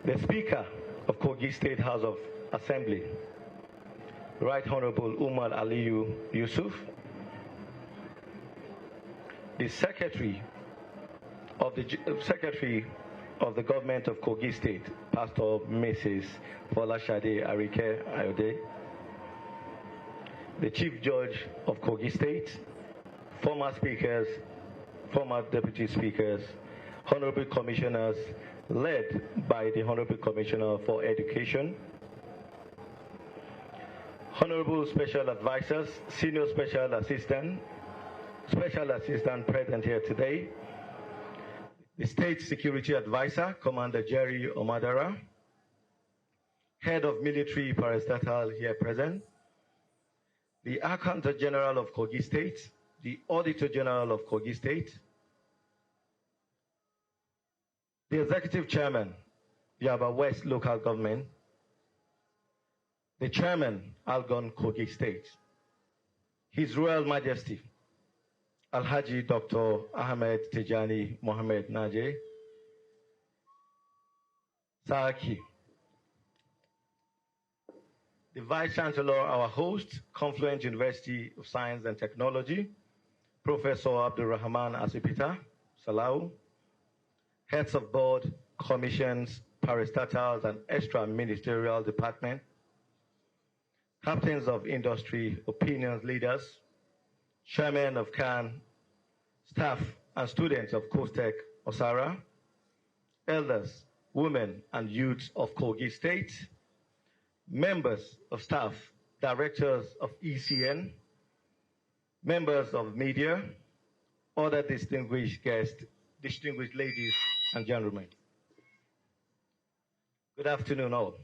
The Speaker of Kogi State House of Assembly, Right Honorable Umar Aliyu Yusuf, the Secretary of the Government of Kogi State, Pastor Mrs. Folashade Arike Ayode, the Chief Judge of Kogi State, former speakers, former deputy speakers, honorable commissioners, led by the Honorable Commissioner for Education, honorable special advisors, senior special assistant present here today, the State Security Advisor, Commander Jerry Omadara, Head of Military Parastatal here present, the Accountant General of Kogi State, the Auditor General of Kogi State, the Executive Chairman, Yaba West Local Government, the Chairman, Algon Kogi State, His Royal Majesty, Alhaji Dr. Ahmed Tijani Mohammed Najee, Saki, the Vice-Chancellor, our host, Confluence University of Science and Technology, Professor Abdurrahman Asipita Salau, heads of board, commissions, parastatals, and extra-ministerial department, captains of industry, opinions leaders, chairman of CAN, staff and students of COSTECH Osara, elders, women, and youths of Kogi State, members of staff, directors of ECN, members of media, other distinguished guests, distinguished ladies and gentlemen. Good afternoon, all.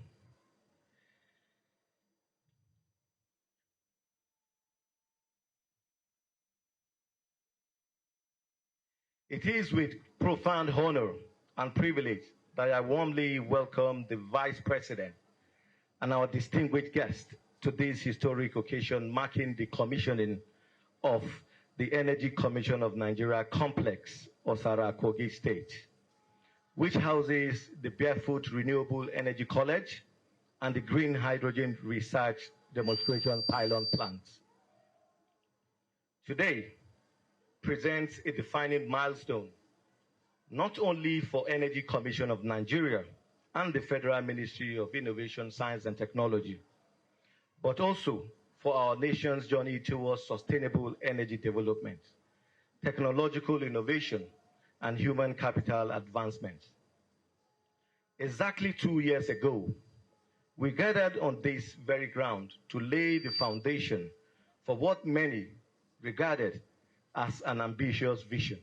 It is with profound honor and privilege that I warmly welcome the Vice President and our distinguished guest to this historic occasion marking the commissioning of the Energy Commission of Nigeria Complex, Osara, Kogi State, which houses the Barefoot Renewable Energy College and the Green Hydrogen Research Demonstration Pylon Plants. Today presents a defining milestone, not only for Energy Commission of Nigeria and the Federal Ministry of Innovation, Science and Technology, but also for our nation's journey towards sustainable energy development, technological innovation, and human capital advancement. Exactly 2 years ago, we gathered on this very ground to lay the foundation for what many regarded as an ambitious vision.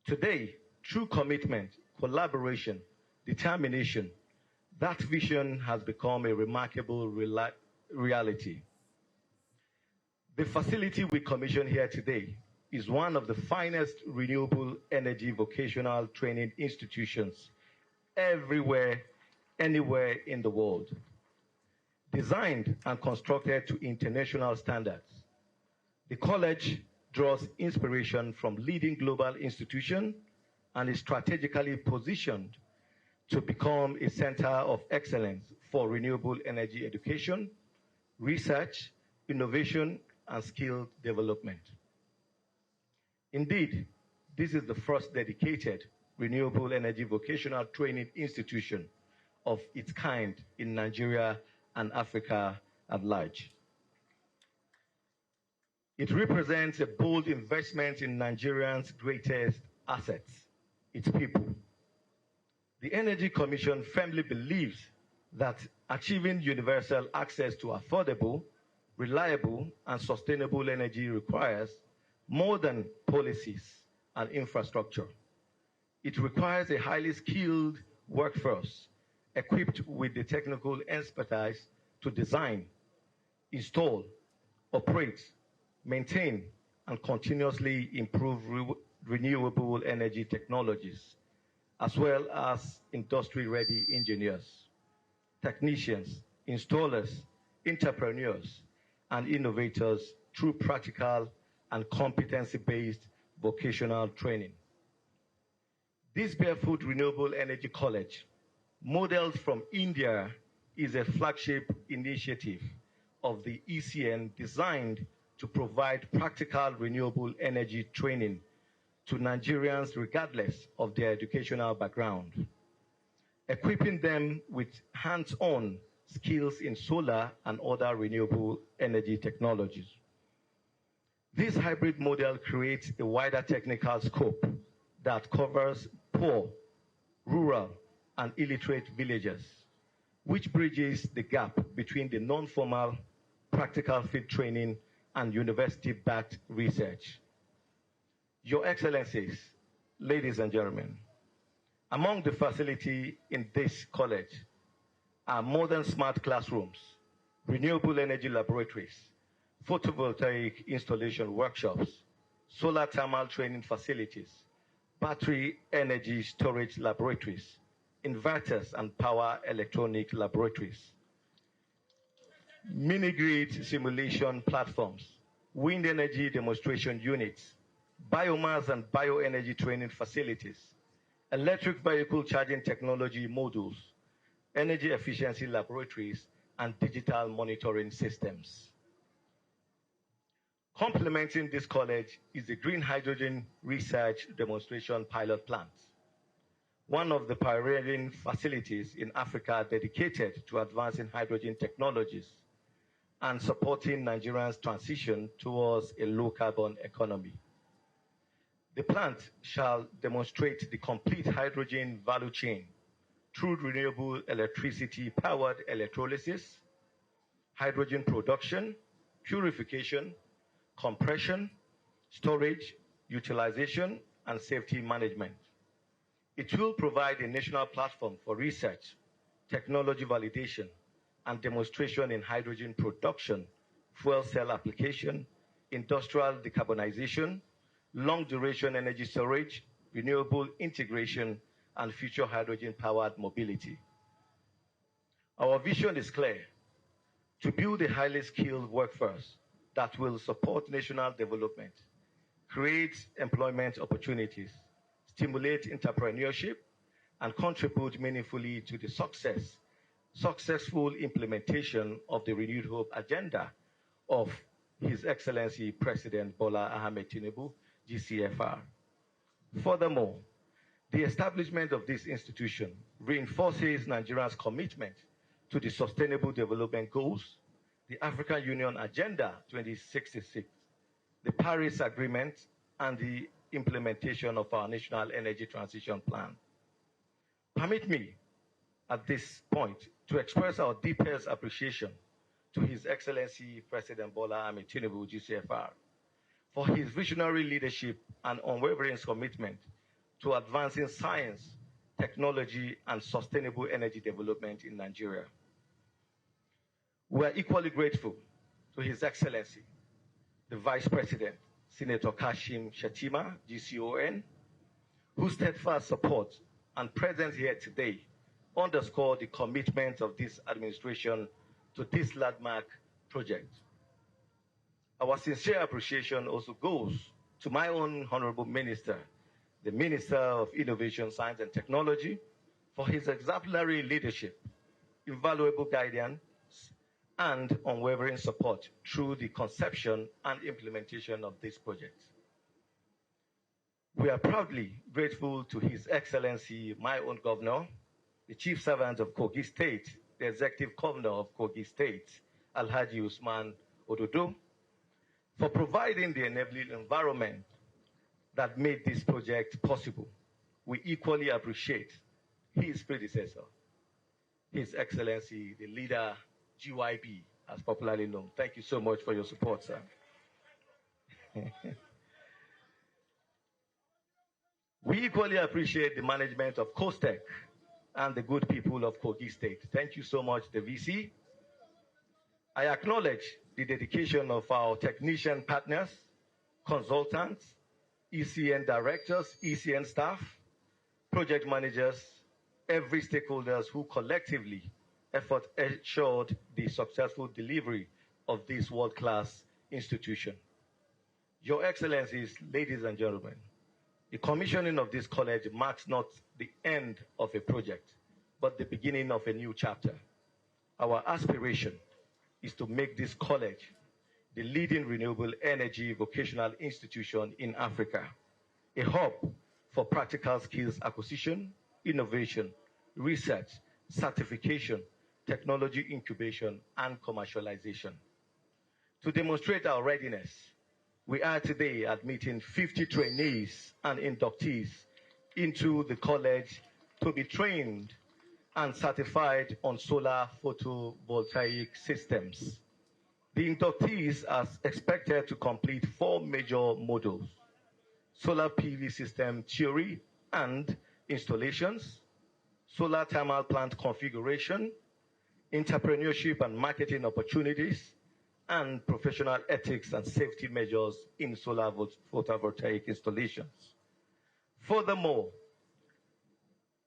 Today, through commitment, collaboration, determination, that vision has become a remarkable reality. The facility we commission here today is one of the finest renewable energy vocational training institutions everywhere, anywhere in the world. Designed and constructed to international standards, the college draws inspiration from leading global institutions and is strategically positioned to become a center of excellence for renewable energy education, research, innovation, and skill development. Indeed, this is the first dedicated renewable energy vocational training institution of its kind in Nigeria and Africa at large. It represents a bold investment in Nigerians' greatest assets, its people. The Energy Commission firmly believes that achieving universal access to affordable, reliable, and sustainable energy requires more than policies and infrastructure. It requires a highly skilled workforce equipped with the technical expertise to design, install, operate, maintain, and continuously improve renewable energy technologies, as well as industry-ready engineers, technicians, installers, entrepreneurs, and innovators through practical and competency-based vocational training. This Barefoot Renewable Energy College modeled from India, is a flagship initiative of the ECN designed to provide practical renewable energy training to Nigerians regardless of their educational background, equipping them with hands-on skills in solar and other renewable energy technologies. This hybrid model creates a wider technical scope that covers poor, rural, and illiterate villagers, which bridges the gap between the non-formal practical field training and university-backed research. Your Excellencies, ladies and gentlemen, among the facilities in this college are modern smart classrooms, renewable energy laboratories, photovoltaic installation workshops, solar thermal training facilities, battery energy storage laboratories, inverters and power electronic laboratories, mini-grid simulation platforms, wind energy demonstration units, biomass and bioenergy training facilities, electric vehicle charging technology modules, energy efficiency laboratories, and digital monitoring systems. Complementing this college is the Green Hydrogen Research Demonstration Pilot Plant, one of the pioneering facilities in Africa dedicated to advancing hydrogen technologies and supporting Nigeria's transition towards a low-carbon economy. The plant shall demonstrate the complete hydrogen value chain through renewable electricity-powered electrolysis, hydrogen production, purification, compression, storage, utilization, and safety management. It will provide a national platform for research, technology validation, and demonstration in hydrogen production, fuel cell application, industrial decarbonization, long-duration energy storage, renewable integration, and future hydrogen-powered mobility. Our vision is clear: to build a highly skilled workforce that will support national development, create employment opportunities, stimulate entrepreneurship, and contribute meaningfully to the successful implementation of the Renewed Hope agenda of His Excellency President Bola Ahmed Tinubu, GCFR. Furthermore, the establishment of this institution reinforces Nigeria's commitment to the Sustainable Development Goals, the African Union Agenda 2066, the Paris Agreement, and the implementation of our National Energy Transition Plan. Permit me, at this point, to express our deepest appreciation to His Excellency President Bola Ahmed Tinubu, GCFR, for his visionary leadership and unwavering commitment to advancing science, technology, and sustainable energy development in Nigeria. We are equally grateful to His Excellency, the Vice President, Senator Kashim Shettima, GCON, whose steadfast support and presence here today underscore the commitment of this administration to this landmark project. Our sincere appreciation also goes to my own Honorable Minister, the Minister of Innovation, Science and Technology, for his exemplary leadership, invaluable guidance, and unwavering support through the conception and implementation of this project. We are proudly grateful to His Excellency, my own Governor, the Chief Servant of Kogi State, the Executive Governor of Kogi State, Alhaji Usman Ododo, for providing the enabling environment that made this project possible. We equally appreciate his predecessor, His Excellency, the leader, GYB, as popularly known. Thank you so much for your support, sir. We equally appreciate the management of COSTECH and the good people of Kogi State. Thank you so much, the VC. I acknowledge the dedication of our technician partners, consultants, ECN directors, ECN staff, project managers, every stakeholders who collectively effort ensured the successful delivery of this world-class institution. Your Excellencies, ladies and gentlemen, the commissioning of this college marks not the end of a project, but the beginning of a new chapter. Our aspiration is to make this college the leading renewable energy vocational institution in Africa, a hub for practical skills acquisition, innovation, research, certification, technology incubation, and commercialization. To demonstrate our readiness, we are today admitting 50 trainees and inductees into the college to be trained and certified on solar photovoltaic systems. The inductees are expected to complete 4 major modules: solar PV system theory and installations, solar thermal plant configuration, entrepreneurship and marketing opportunities, and professional ethics and safety measures in solar photovoltaic installations. Furthermore,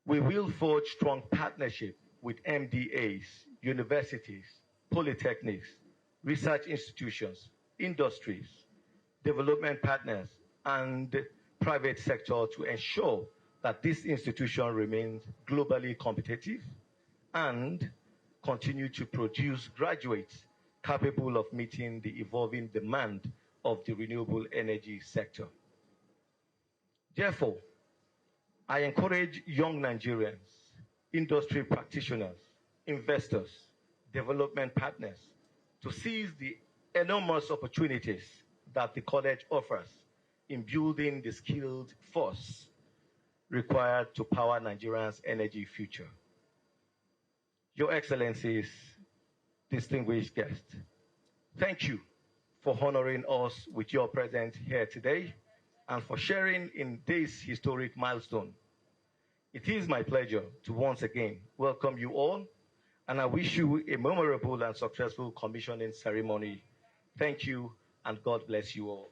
we will forge strong partnership with MDAs, universities, polytechnics, research institutions, industries, development partners, and private sector to ensure that this institution remains globally competitive and continue to produce graduates capable of meeting the evolving demand of the renewable energy sector. Therefore, I encourage young Nigerians, industry practitioners, investors, development partners to seize the enormous opportunities that the college offers in building the skilled force required to power Nigeria's energy future. Your Excellencies, distinguished guests, thank you for honoring us with your presence here today and for sharing in this historic milestone. It is my pleasure to once again welcome you all, and I wish you a memorable and successful commissioning ceremony. Thank you, and God bless you all.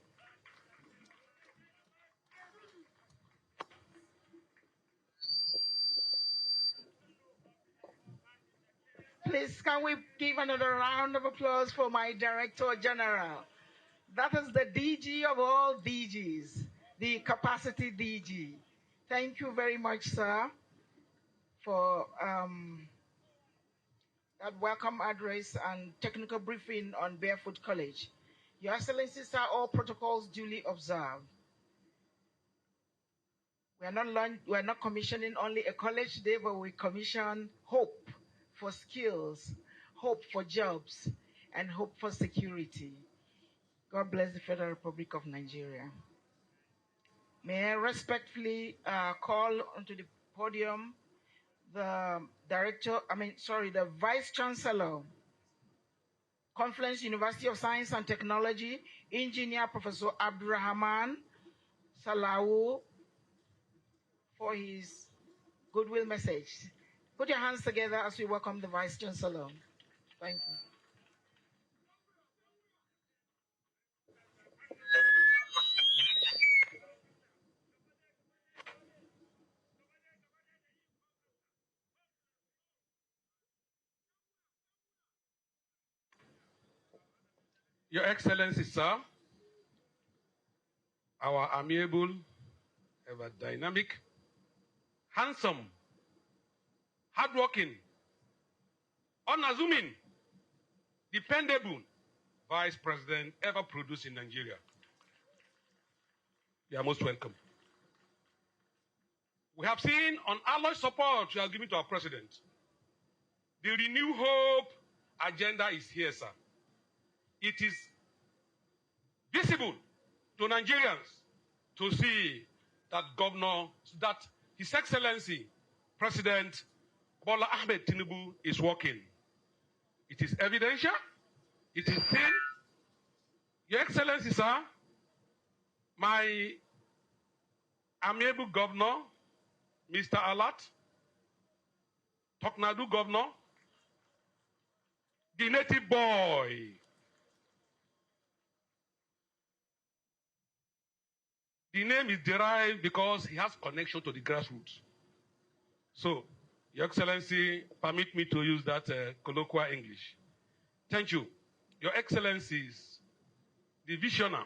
Please, can we give another round of applause for my Director General? That is the DG of all DGs, the Capacity DG. Thank you very much, sir, for that welcome address and technical briefing on Barefoot College. Your Excellencies, sir, all protocols duly observed. We are not commissioning only a college today, but we commission hope for skills, hope for jobs, and hope for security. God bless the Federal Republic of Nigeria. May I respectfully call onto the podium the the Vice-Chancellor, Confluence University of Science and Technology, Engineer Professor Abdurrahman Salau, for his goodwill message. Put your hands together as we welcome the Vice-Chancellor. Thank you. Your Excellency, sir, our amiable, ever dynamic, handsome, hardworking, unassuming, dependable Vice President ever produced in Nigeria. You are most welcome. We have seen unalloyed support you are giving to our President. The Renew Hope agenda is here, sir. It is visible to Nigerians to see that that His Excellency, President Bola Ahmed Tinubu is working. It is evidential. It is seen. Your Excellency, sir, my amiable governor, Mr. Alat, Toknadu governor, the native boy, the name is derived because he has connection to the grassroots. So, Your Excellency, permit me to use that colloquial English. Thank you. Your Excellencies, the visionary,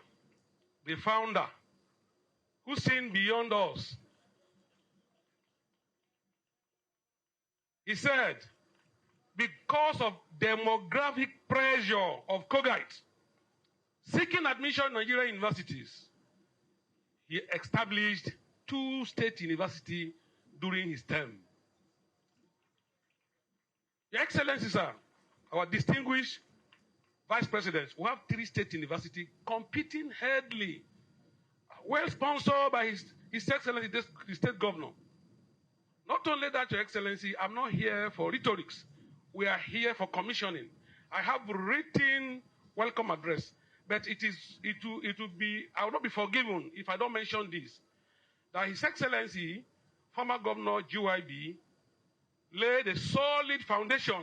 the founder, who seen beyond us, He said, because of demographic pressure of Kogites seeking admission in Nigerian universities, he established 2 state universities during his term. Your Excellency, sir, our distinguished Vice Presidents, we have 3 state universities competing heavily, well sponsored by His Excellency, the State Governor. Not only that, Your Excellency, I'm not here for rhetorics. We are here for commissioning. I have written welcome address, but it will be, I will not be forgiven if I don't mention this, that His Excellency, former Governor GYB, laid a solid foundation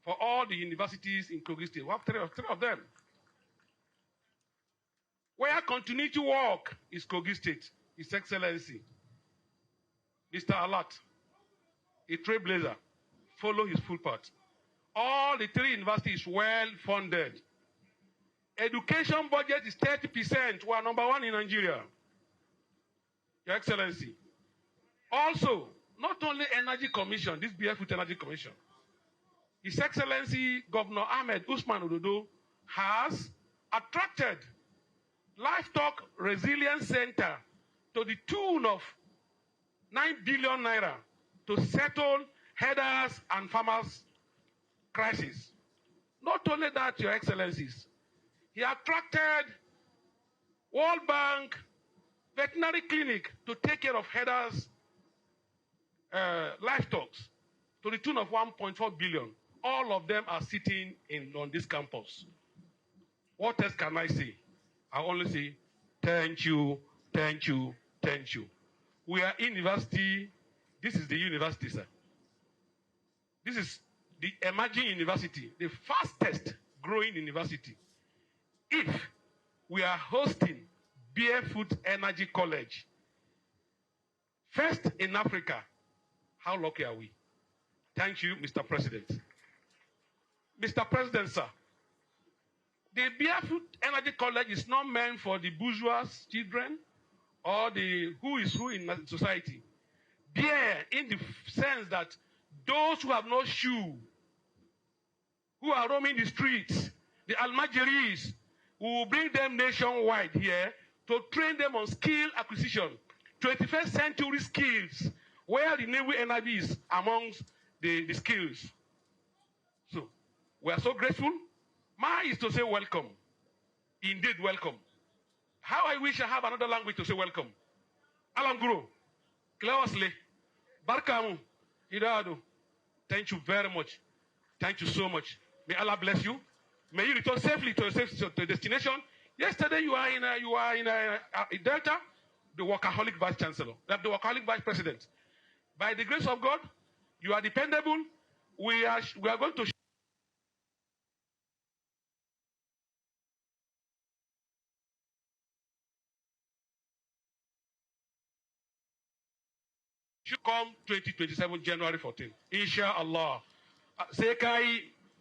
for all the universities in Kogi State. We have three of them. Where continuity work is Kogi State, His Excellency, Mr. Alat, a trailblazer, follow his full path. All the 3 universities well funded. Education budget is 30%. We are number 1 in Nigeria. Your Excellency. Also, not only Energy Commission, this Barefoot Energy Commission, His Excellency Governor Ahmed Usman Ododo has attracted Livestock Resilience Center to the tune of 9 billion naira to settle herders and farmers' crisis. Not only that, Your Excellencies, he attracted World Bank Veterinary Clinic to take care of herders' livestock to the tune of 1.4 billion. All of them are sitting on this campus. What else can I say? I only say thank you, thank you, thank you. We are in university. This is the university, sir. This is the emerging university, the fastest growing university. If we are hosting Barefoot Energy College, first in Africa, how lucky are we? Thank you, Mr. President. Mr. President, sir, the Barefoot Energy College is not meant for the bourgeois children or the who is who in society. Beer in the sense that those who have no shoe, who are roaming the streets, the Almajiris, we will bring them nationwide here to train them on skill acquisition, 21st century skills, where renewable energy is amongst the skills. So, we are so grateful. Mine is to say welcome. Indeed, welcome. How I wish I have another language to say welcome. Alam Guru, Klawasle, Barkamu, Hidadu. Thank you very much. Thank you so much. May Allah bless you. May you return safely to your destination. Yesterday you are in Delta, the workaholic Vice-Chancellor, the workaholic Vice President. By the grace of God, you are dependable. We are going to should come 2027 January 14. Inshallah. Sekai,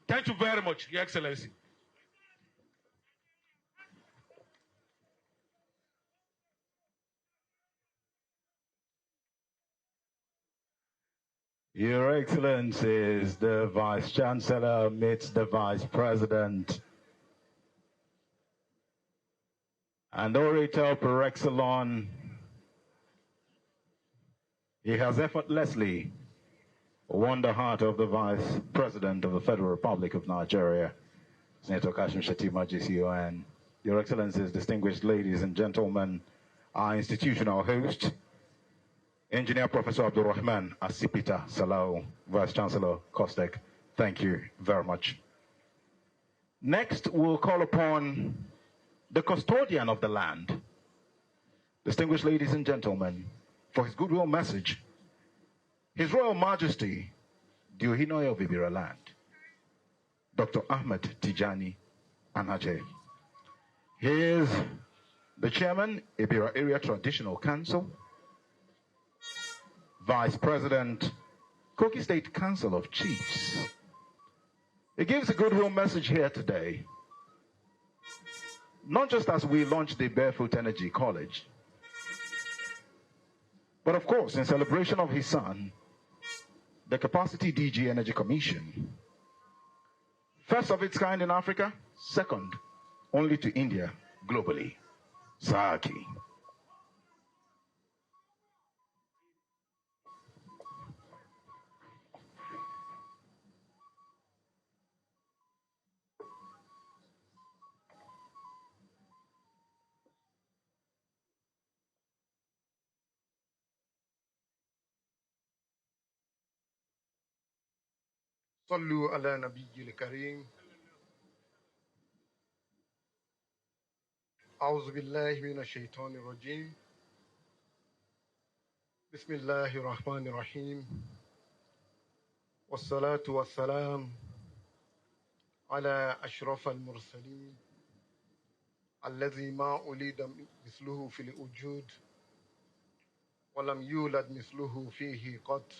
thank you very much, Your Excellency. Your Excellencies, the Vice-Chancellor meets the Vice President. And orator par excellence, he has effortlessly won the heart of the Vice President of the Federal Republic of Nigeria, Senator Kashim Shettima GCON. Your Excellencies, distinguished ladies and gentlemen, our institutional host, Engineer Professor Abdurrahman Asipita Salau, Vice-Chancellor COSTECH, thank you very much. Next, we'll call upon the custodian of the land, distinguished ladies and gentlemen, for his goodwill message, His Royal Majesty, Diohinoye of Ibira Land, Dr. Ahmed Tijani Anaje. He is the Chairman, Ibira Area Traditional Council, Vice President, Kogi State Council of Chiefs. He gives a goodwill message here today, not just as we launch the Barefoot Energy College, but of course in celebration of his son, the Capacity DG Energy Commission. First of its kind in Africa, second only to India globally. Saki. صلوا على نبي الكريم. أعوذ بالله من الشيطان الرجيم. بسم الله الرحمن الرحيم. والصلاة والسلام على أشرف المرسلين الذي ما ولد مثله في الوجود ولم يولد مثله فيه قط.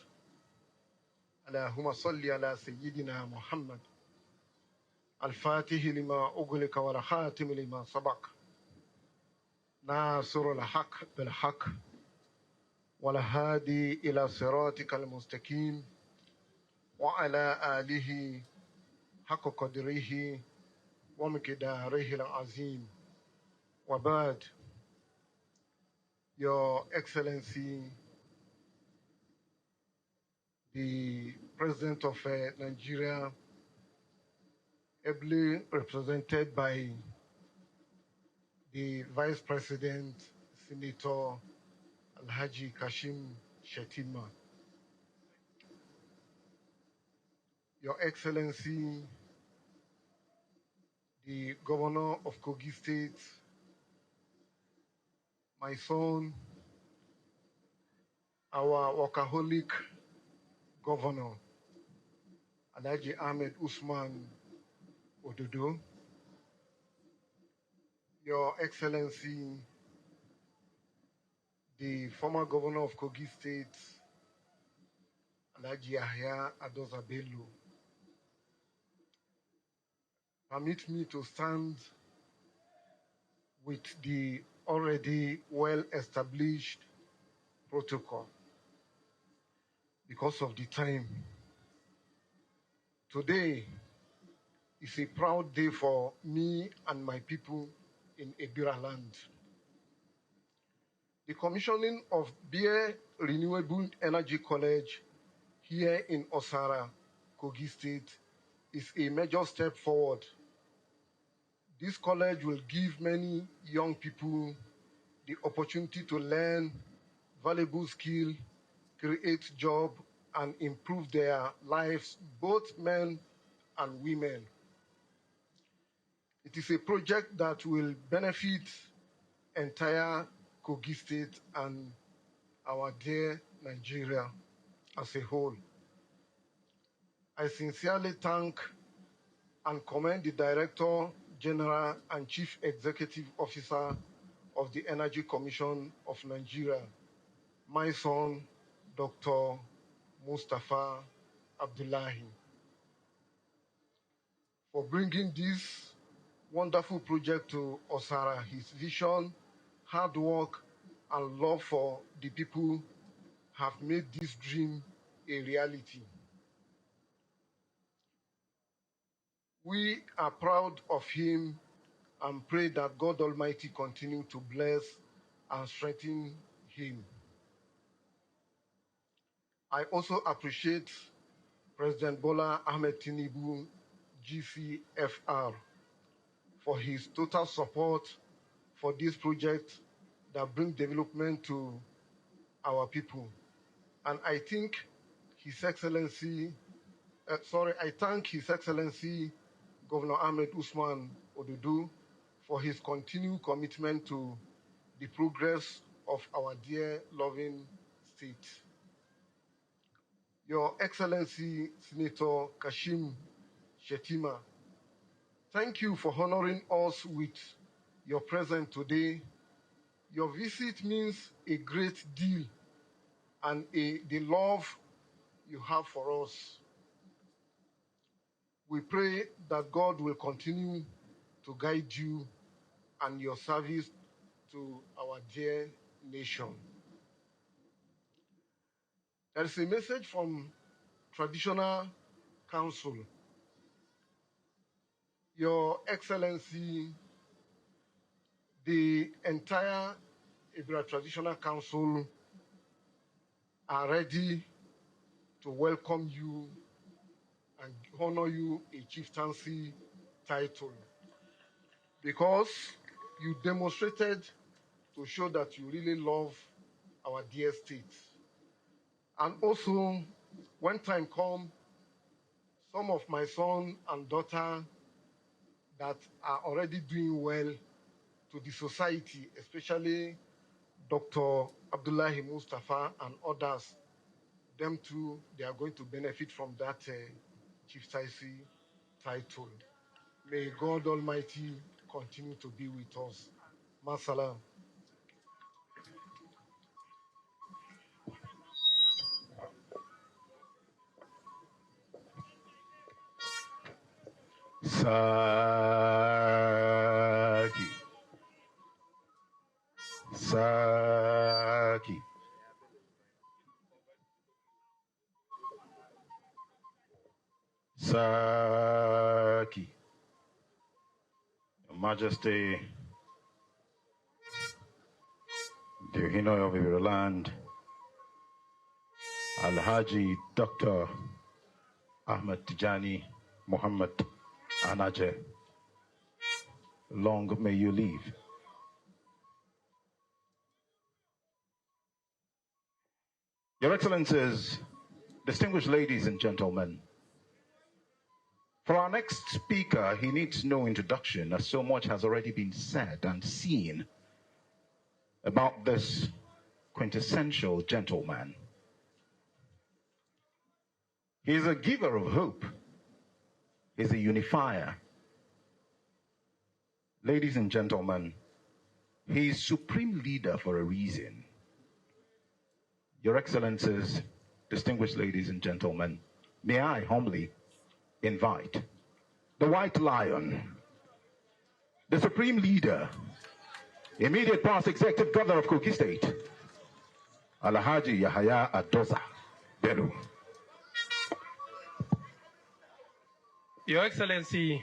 اللهم صل على سيدنا محمد الفاتح لما أغلق والخاتم لما سبق ناصر الحق بالحق والهادي إلى صراطك المستقيم وعلى آله حق قدره ومقداره العظيم. وبعد. Your Excellency, the President of Nigeria, ably represented by the Vice President, Senator Alhaji Kashim Shettima, Your Excellency, the Governor of Kogi State, my son, our workaholic Governor, Alhaji Ahmed Usman Ododo, Your Excellency, the former Governor of Kogi State, Alhaji Yahya Adoza Bello. Permit me to stand with the already well-established protocol because of the time. Today is a proud day for me and my people in Ebira land. The commissioning of Beer Renewable Energy College here in Osara, Kogi State, is a major step forward. This college will give many young people the opportunity to learn valuable skill, create job, and improve their lives, both men and women. It is a project that will benefit entire Kogi State and our dear Nigeria as a whole. I sincerely thank and commend the Director General and Chief Executive Officer of the Energy Commission of Nigeria, my son, Dr. Mustafa Abdullahi, for bringing this wonderful project to Osara. His vision, hard work, and love for the people have made this dream a reality. We are proud of him and pray that God Almighty continue to bless and strengthen him. I also appreciate President Bola Ahmed Tinubu, GCFR, for his total support for this project that brings development to our people. And I think His Excellency, I thank His Excellency Governor Ahmed Usman Odudu for his continued commitment to the progress of our dear loving state. Your Excellency Senator Kashim Shettima, thank you for honoring us with your presence today. Your visit means a great deal and the love you have for us. We pray that God will continue to guide you and your service to our dear nation. There is a message from Traditional Council, Your Excellency, the entire Ibra Traditional Council are ready to welcome you and honor you a chieftaincy title because you demonstrated to show that you really love our dear state. And also, when time comes, some of my son and daughter that are already doing well to the society, especially Dr. Abdullahi Mustafa and others, them too, they are going to benefit from that chieftaincy title. May God Almighty continue to be with us. Masalam. Saki. Saki. Saki. Your Majesty, the Hino of Ireland, Alhaji Dr. Ahmed Tijani Muhammad Anaje, long may you live. Your Excellencies, distinguished ladies and gentlemen, for our next speaker, he needs no introduction, as so much has already been said and seen about this quintessential gentleman. He is a giver of hope. He's a unifier. Ladies and gentlemen, he is supreme leader for a reason. Your Excellencies, distinguished ladies and gentlemen, may I humbly invite the White Lion, the supreme leader, immediate past executive governor of Kogi State, Alhaji Yahaya Adoza Bello. Your Excellency,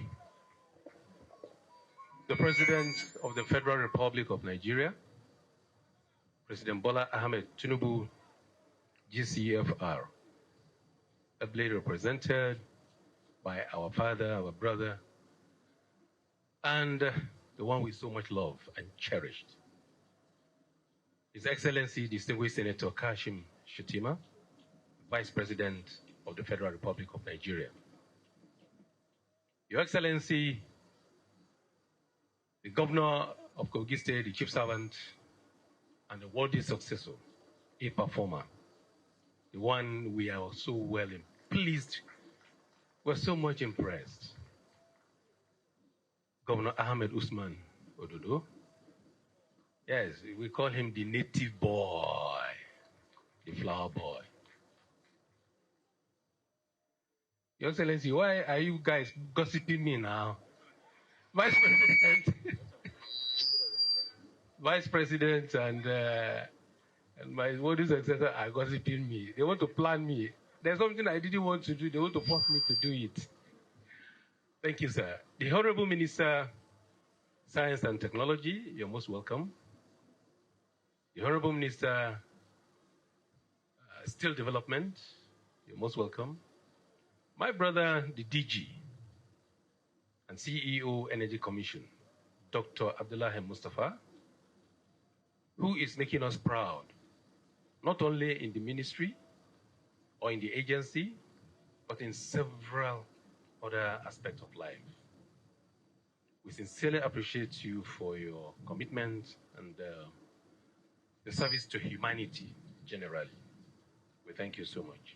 the President of the Federal Republic of Nigeria, President Bola Ahmed Tinubu, GCFR, ably represented by our father, our brother, and the one we so much love and cherished, His Excellency, distinguished Senator Kashim Shettima, Vice President of the Federal Republic of Nigeria. Your Excellency, the Governor of Kogi State, the Chief Servant, and the worthy successor, a performer, the one we are so well pleased, we're so much impressed. Governor Ahmed Usman Ododo. Yes, we call him the native boy, the flower boy. Your Excellency, why are you guys gossiping me now? Vice President, Vice President and my worthy successor are gossiping me. They want to plan me. There's something I didn't want to do. They want to force me to do it. Thank you, sir. The Honorable Minister, Science and Technology, you're most welcome. The Honorable Minister, Steel Development, you're most welcome. My brother, the DG and CEO, Energy Commission, Dr. Abdullahi Mustafa, who is making us proud, not only in the ministry or in the agency, but in several other aspects of life. We sincerely appreciate you for your commitment and the service to humanity generally. We thank you so much.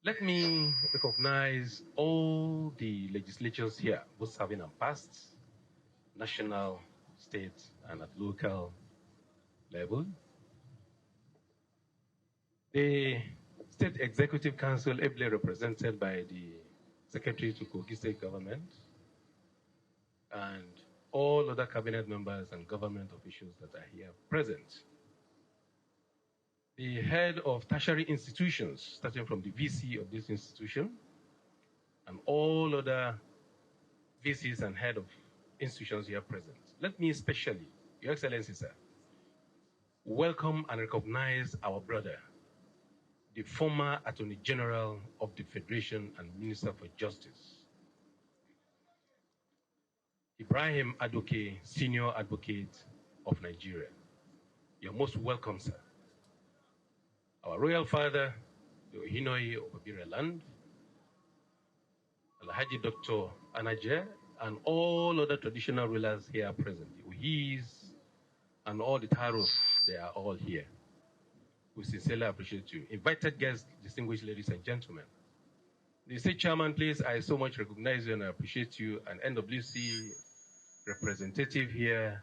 Let me recognize all the legislatures here, both serving and past, national, state, and at local level. The State Executive Council, ably represented by the Secretary to Kogi State Government, and all other cabinet members and government officials that are here present. the head of tertiary institutions, starting from the VC of this institution, and all other VCs and head of institutions here present. Let me especially, Your Excellency, sir, welcome and recognize our brother, the former Attorney General of the Federation and Minister for Justice, Ibrahim Adoke, Senior Advocate of Nigeria. You're most welcome, sir. Our royal father, the Ohinoi of Obire Land, Alhaji Dr. Anaje, and all other traditional rulers here present, the Ohis, and all the Taros, they are all here. We sincerely appreciate you. Invited guests, distinguished ladies and gentlemen. The state chairman, please, I so much recognize you and I appreciate you. And NWC representative here,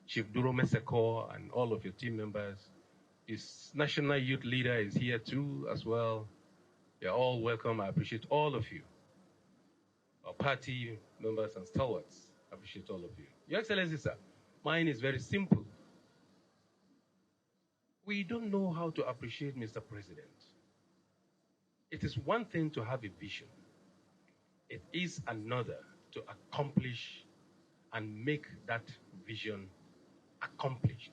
Chief Duro Meseko, and all of your team members. His national youth leader is here too, as well. You're all welcome. I appreciate all of you. Our party members and stalwarts, I appreciate all of you. Your Excellency, sir, mine is very simple. We don't know how to appreciate Mr. President. It is one thing to have a vision. It is another to accomplish and make that vision accomplished.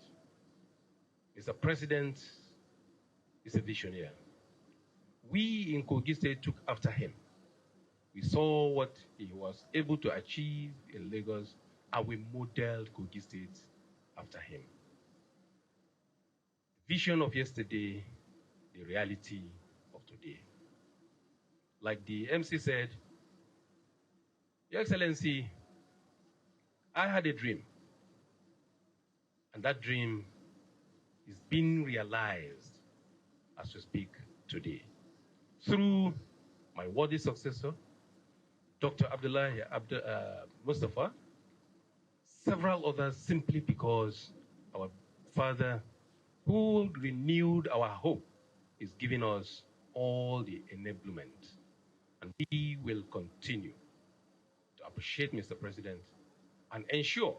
Mr. President is a visionary. We in Kogi State took after him. We saw what he was able to achieve in Lagos, and we modeled Kogi State after him. The vision of yesterday, the reality of today. Like the MC said, Your Excellency, I had a dream, and that dream is being realized as we speak today through my worthy successor, Dr. Abdullah Mustafa, several others, simply because our father, who renewed our hope, is giving us all the enablement. And we will continue to appreciate Mr. President and ensure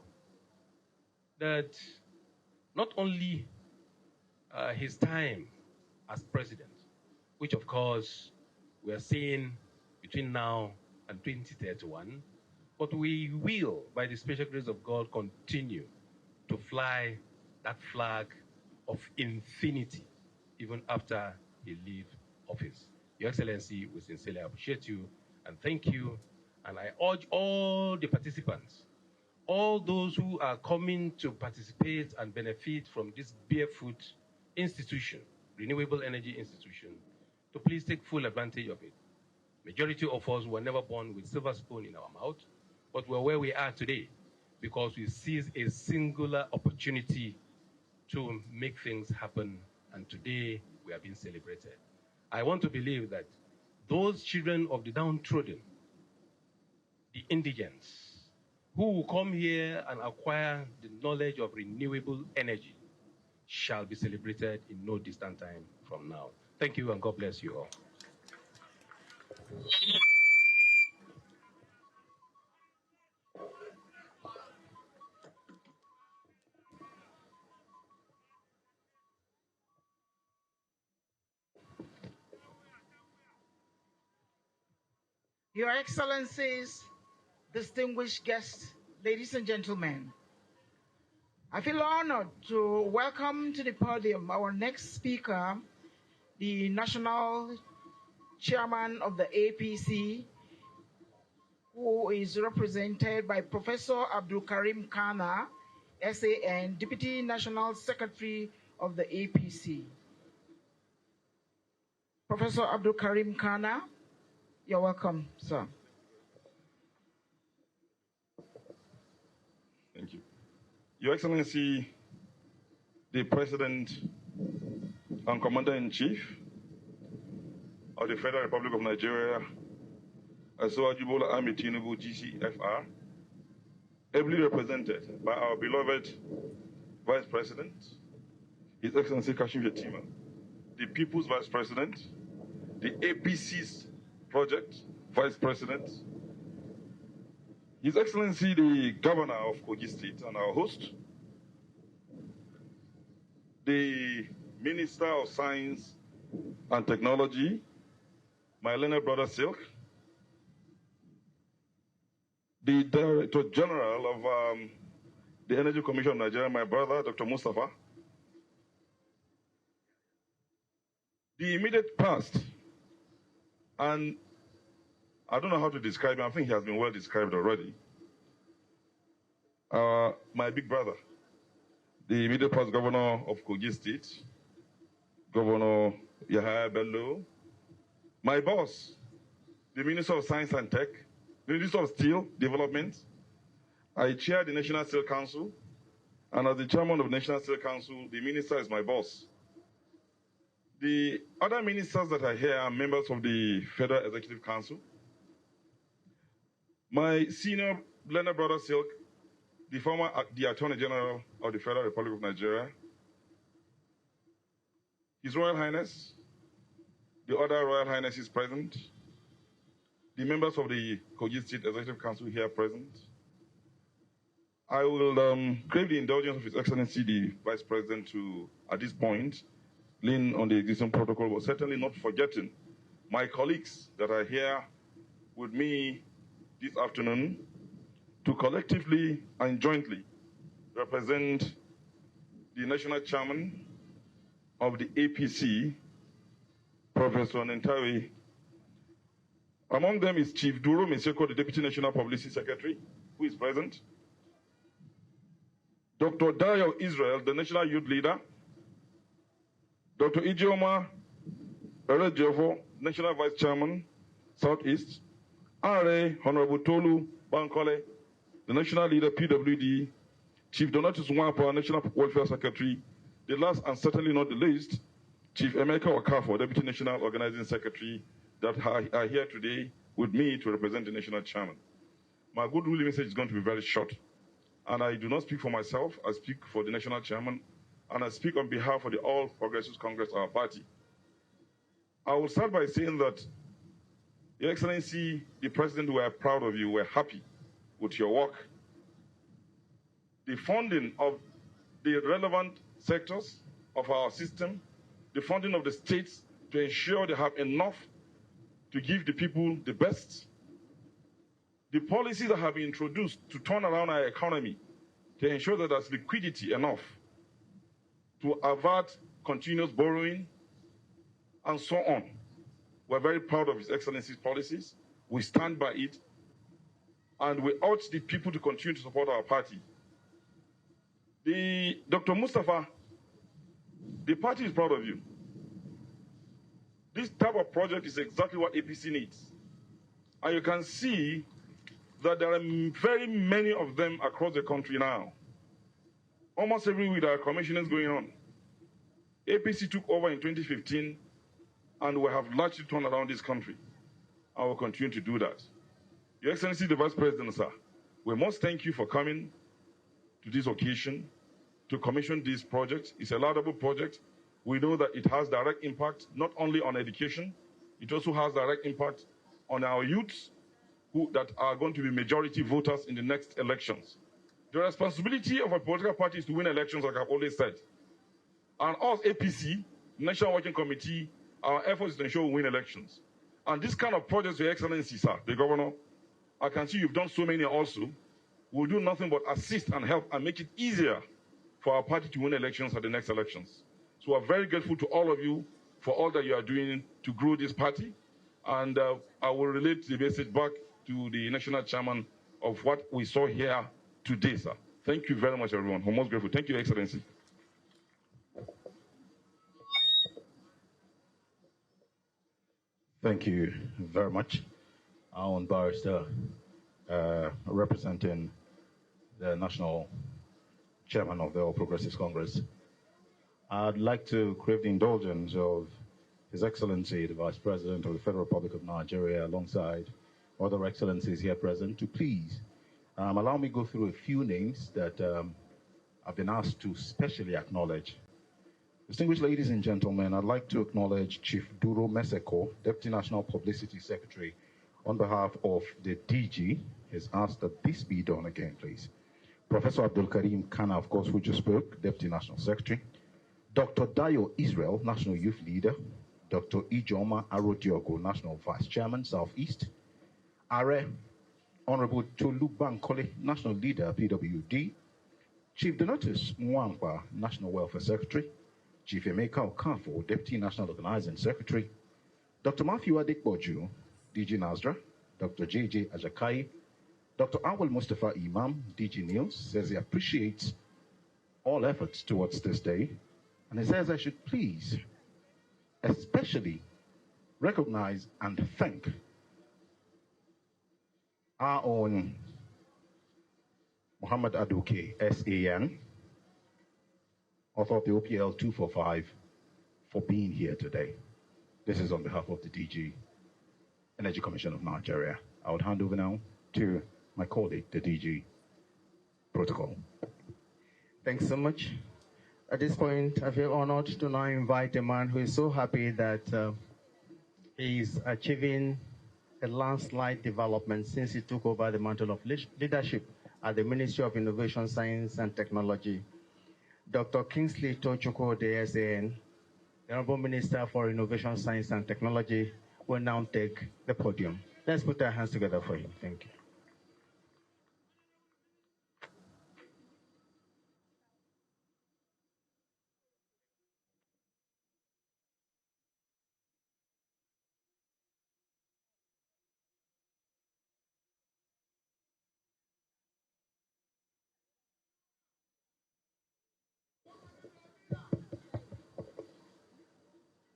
that not only his time as president, which of course we are seeing between now and 2031, but we will, by the special grace of God, continue to fly that flag of infinity even after he leaves office. Your Excellency, we sincerely appreciate you and thank you. And I urge all the participants, all those who are coming to participate and benefit from this Barefoot institution, renewable energy institution, to please take full advantage of it. Majority of us were never born with silver spoon in our mouth, but we're where we are today because we seized a singular opportunity to make things happen, and today we are being celebrated. I want to believe that those children of the downtrodden, the indigents, who will come here and acquire the knowledge of renewable energy shall be celebrated in no distant time from now. Thank you and God bless you all. Your Excellencies, distinguished guests, ladies and gentlemen, I feel honored to welcome to the podium our next speaker, the National Chairman of the APC, who is represented by Professor Abdul Karim Kana, SAN, Deputy National Secretary of the APC. Professor Abdul Karim Kana, you're welcome, sir. Thank you. Your Excellency, the President and Commander-in-Chief of the Federal Republic of Nigeria, Bola Ahmed Tinubu, GCFR, ably represented by our beloved Vice President, His Excellency Kashim Shettima, the People's Vice President, the APC's Project Vice President, His Excellency the Governor of Kogi State and our host, the Minister of Science and Technology, my learned brother Silk, the Director General of the Energy Commission of Nigeria, my brother, Dr. Mustafa, the immediate past, and I don't know how to describe him, I think he has been well described already, my big brother, the immediate past governor of Kogi State, Governor Yahaya Bello, my boss, the Minister of Science and Tech, the Minister of Steel Development. I chair the National Steel Council, and as the chairman of the National Steel Council, the minister is my boss. The other ministers that are here are members of the Federal Executive Council. My senior learned brother Silk, the Attorney General of the Federal Republic of Nigeria, His Royal Highness, the other Royal Highnesses present, the members of the Kogi State Executive Council here present. I will crave the indulgence of His Excellency the Vice President to, at this point, lean on the existing protocol, but certainly not forgetting my colleagues that are here with me this afternoon to collectively and jointly represent the National Chairman of the APC, Professor Nentawe. Among them is Chief Duro Meseko, the Deputy National Publicity Secretary, who is present. Dr. Dayo Israel, the National Youth Leader. Dr. Ijeoma Erejofo, National Vice Chairman, Southeast. R.A. Honorable Tolu Bankole, the National Leader, PWD. Chief Donatus Nwapa, National Welfare Secretary. The last and certainly not the least, Chief Emeka Wakafo, Deputy National Organizing Secretary, that are here today with me to represent the National Chairman. My good ruling message is going to be very short. And I do not speak for myself, I speak for the National Chairman, and I speak on behalf of the All Progressives Congress, our party. I will start by saying that, Your Excellency, the President, we are proud of you, we're happy with your work. The funding of the relevant sectors of our system, the funding of the states to ensure they have enough to give the people the best, the policies that have been introduced to turn around our economy, to ensure that there's liquidity enough to avert continuous borrowing, and so on. We're very proud of His Excellency's policies. We stand by it, and we urge the people to continue to support our party. Dr. Mustafa, the party is proud of you. This type of project is exactly what APC needs. And you can see that there are very many of them across the country now. Almost every week there are commissionings going on. APC took over in 2015, and we have largely turned around this country. I will continue to do that. Your Excellency, the Vice President, sir, we must thank you for coming to this occasion to commission this project. It's a laudable project. We know that it has direct impact not only on education, it also has direct impact on our youths that are going to be majority voters in the next elections. The responsibility of a political party is to win elections, like I've always said. And us, APC, National Working Committee, our efforts is to ensure we win elections. And this kind of projects, Your Excellency, sir, the Governor, I can see you've done so many also, will do nothing but assist and help and make it easier for our party to win elections at the next elections. So we're very grateful to all of you for all that you are doing to grow this party. And I will relate the message back to the National Chairman of what we saw here today, sir. Thank you very much, everyone. I'm most grateful. Thank you, Your Excellency. Thank you very much. Our own barrister representing the National Chairman of the All Progressives Congress. I'd like to crave the indulgence of His Excellency, the Vice President of the Federal Republic of Nigeria, alongside other excellencies here present, to please allow me go through a few names that I've been asked to specially acknowledge. Distinguished ladies and gentlemen, I'd like to acknowledge Chief Duro Meseko, Deputy National Publicity Secretary, on behalf of the DG. Has asked that this be done again, please. Professor Abdul Karim Kana, of course, who just spoke, Deputy National Secretary. Dr. Dayo Israel, National Youth Leader, Dr. Ijoma Arodiogo, National Vice Chairman, Southeast, Are, Honorable Tolu Bankole, National Leader, PWD, Chief Donatus Mwamba, National Welfare Secretary, Chief Emeka Okafo, Deputy National Organizing Secretary, Dr. Matthew Adekboju, DG Nasra, Dr. J.J. Ajakai, Dr. Awal Mustafa Imam, DG Niels, says he appreciates all efforts towards this day, and he says I should please especially recognize and thank our own Muhammad Aduke, SAN, author of the OPL 245, for being here today. This is on behalf of the DG, Energy Commission of Nigeria. I would hand over now to my colleague, the DG Protocol. Thanks so much. At this point, I feel honored to now invite a man who is so happy that he's achieving a landslide development since he took over the mantle of leadership at the Ministry of Innovation, Science and Technology. Dr. Kingsley Tochukwu, the SAN, the Honorable Minister for Innovation, Science and Technology, will now take the podium. Let's put our hands together for him. Thank you.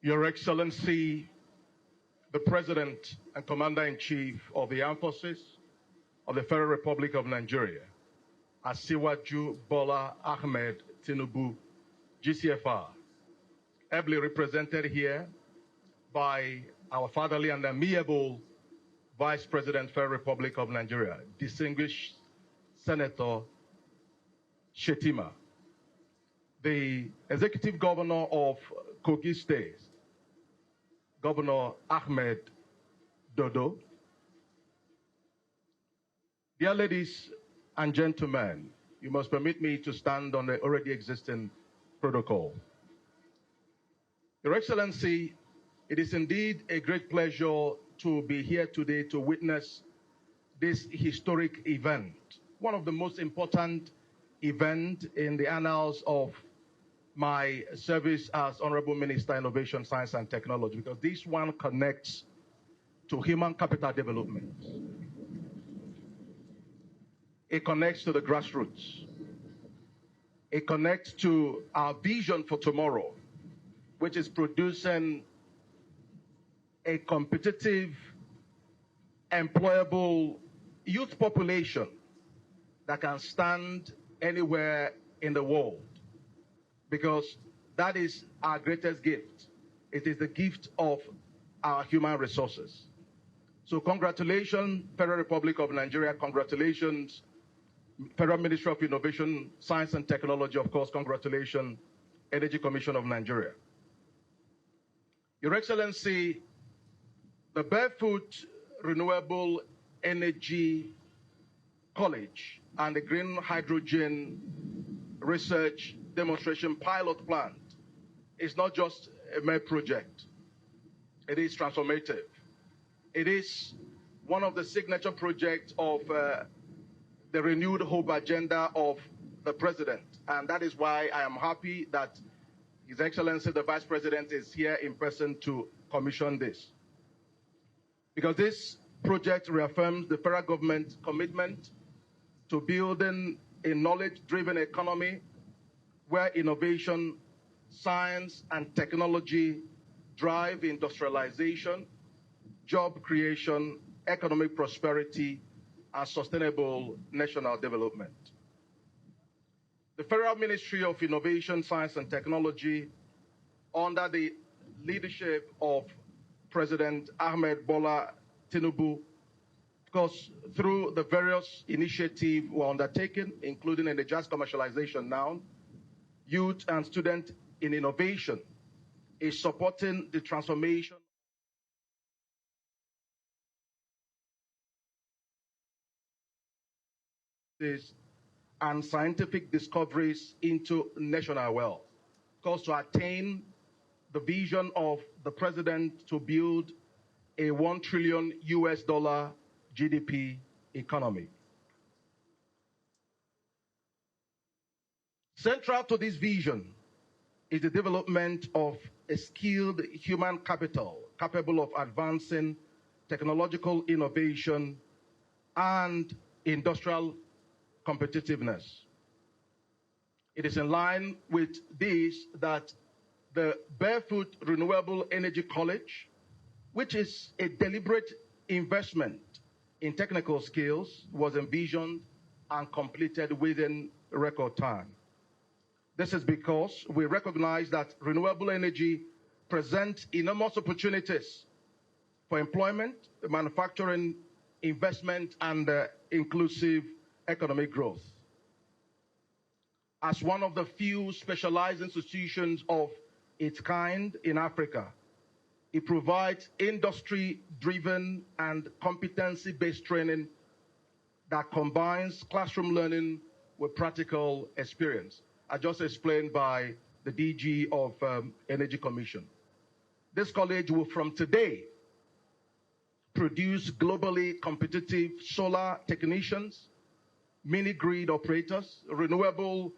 Your Excellency, the President and Commander-in-Chief of the Armed Forces of the Federal Republic of Nigeria, Asiwaju Bola Ahmed Tinubu, GCFR, ably represented here by our fatherly and amiable Vice President, Federal Republic of Nigeria, distinguished Senator Shetima, the Executive Governor of Kogi State, Governor Ahmed Dodo. Dear ladies and gentlemen, you must permit me to stand on the already existing protocol. Your Excellency, it is indeed a great pleasure to be here today to witness this historic event, one of the most important events in the annals of my service as Honorable Minister, Innovation, Science and Technology, because this one connects to human capital development. It connects to the grassroots. It connects to our vision for tomorrow, which is producing a competitive, employable youth population that can stand anywhere in the world. Because that is our greatest gift. It is the gift of our human resources. So congratulations, Federal Republic of Nigeria, congratulations, Federal Ministry of Innovation, Science and Technology, of course, congratulations, Energy Commission of Nigeria. Your Excellency, the Barefoot Renewable Energy College and the Green Hydrogen Research Demonstration Pilot Plant is not just a mere project. It is transformative. It is one of the signature projects of the renewed hope agenda of the President. And that is why I am happy that His Excellency, the Vice President, is here in person to commission this. Because this project reaffirms the federal government's commitment to building a knowledge-driven economy where innovation, science, and technology drive industrialization, job creation, economic prosperity, and sustainable national development. The Federal Ministry of Innovation, Science, and Technology, under the leadership of President Ahmed Bola Tinubu, of course, through the various initiatives we're undertaking, including energized commercialization now, youth and student in innovation, is supporting the transformation and scientific discoveries into national wealth. course, to attain the vision of the president to build a $1 trillion GDP economy. Central to this vision is the development of a skilled human capital capable of advancing technological innovation and industrial competitiveness. It is in line with this that the Barefoot Renewable Energy College, which is a deliberate investment in technical skills, was envisioned and completed within record time. This is because we recognize that renewable energy presents enormous opportunities for employment, manufacturing, investment, and inclusive economic growth. As one of the few specialized institutions of its kind in Africa, it provides industry-driven and competency-based training that combines classroom learning with practical experience, as just explained by the DG of Energy Commission. This college will, from today, produce globally competitive solar technicians, mini-grid operators, renewable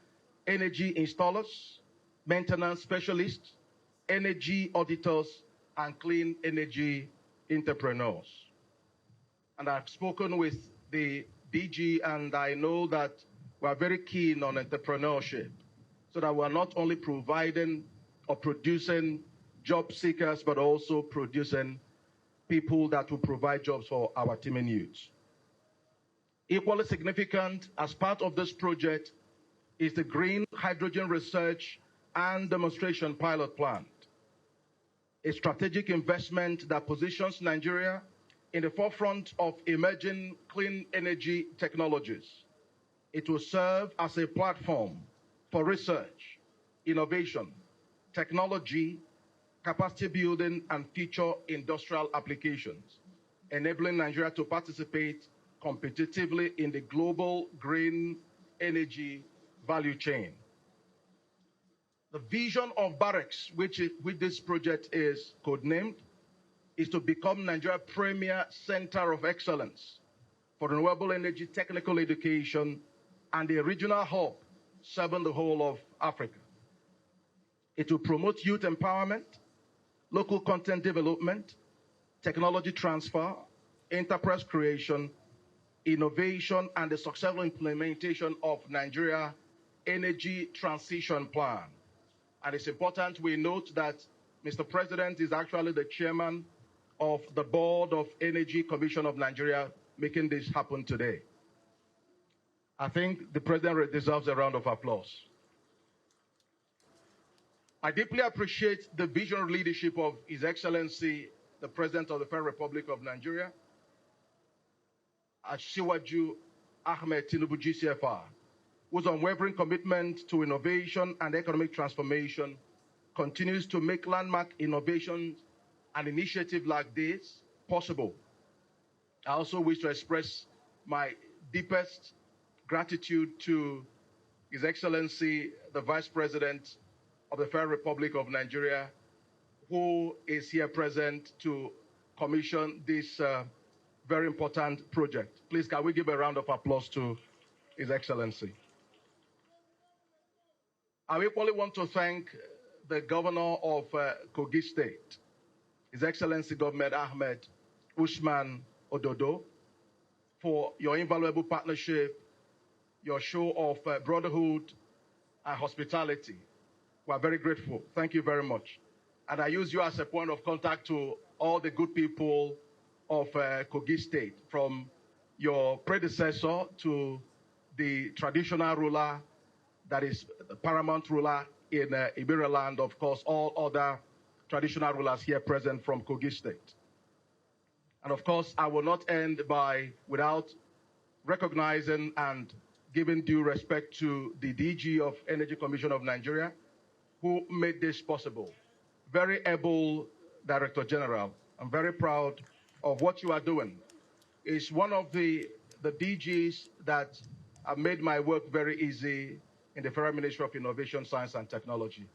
energy installers, maintenance specialists, energy auditors, and clean energy entrepreneurs. And I've spoken with the DG, and I know that we are very keen on entrepreneurship, so that we're not only providing or producing job seekers, but also producing people that will provide jobs for our teeming youths. Equally significant as part of this project is the Green Hydrogen Research and Demonstration Pilot Plant, a strategic investment that positions Nigeria in the forefront of emerging clean energy technologies. It will serve as a platform for research, innovation, technology, capacity building, and future industrial applications, enabling Nigeria to participate competitively in the global green energy value chain. The vision of Barracks, which this project is codenamed, is to become Nigeria's premier center of excellence for renewable energy technical education and a regional hub serving the whole of Africa. It will promote youth empowerment, local content development, technology transfer, enterprise creation, innovation, and the successful implementation of Nigeria Energy Transition Plan. And it's important we note that Mr. President is actually the chairman of the Board of Energy Commission of Nigeria, making this happen today. I think the President deserves a round of applause. I deeply appreciate the visionary leadership of His Excellency, the President of the Federal Republic of Nigeria, Asiwaju Ahmed Tinubu GCFR, whose unwavering commitment to innovation and economic transformation continues to make landmark innovations and initiatives like this possible. I also wish to express my deepest gratitude to His Excellency, the Vice President of the Federal Republic of Nigeria, who is here present to commission this very important project. Please, can we give a round of applause to His Excellency? I equally want to thank the Governor of Kogi State, His Excellency Governor Ahmed Usman Ododo, for your invaluable partnership, your show of brotherhood and hospitality. We are very grateful. Thank you very much. And I use you as a point of contact to all the good people of Kogi State, from your predecessor to the traditional ruler that is the paramount ruler in Iberia land, of course, all other traditional rulers here present from Kogi State. And of course, I will not end without recognizing and giving due respect to the DG of Energy Commission of Nigeria, who made this possible. Very able Director General. I'm very proud of what you are doing. It's one of the DGs that have made my work very easy in the Federal Ministry of Innovation, Science and Technology.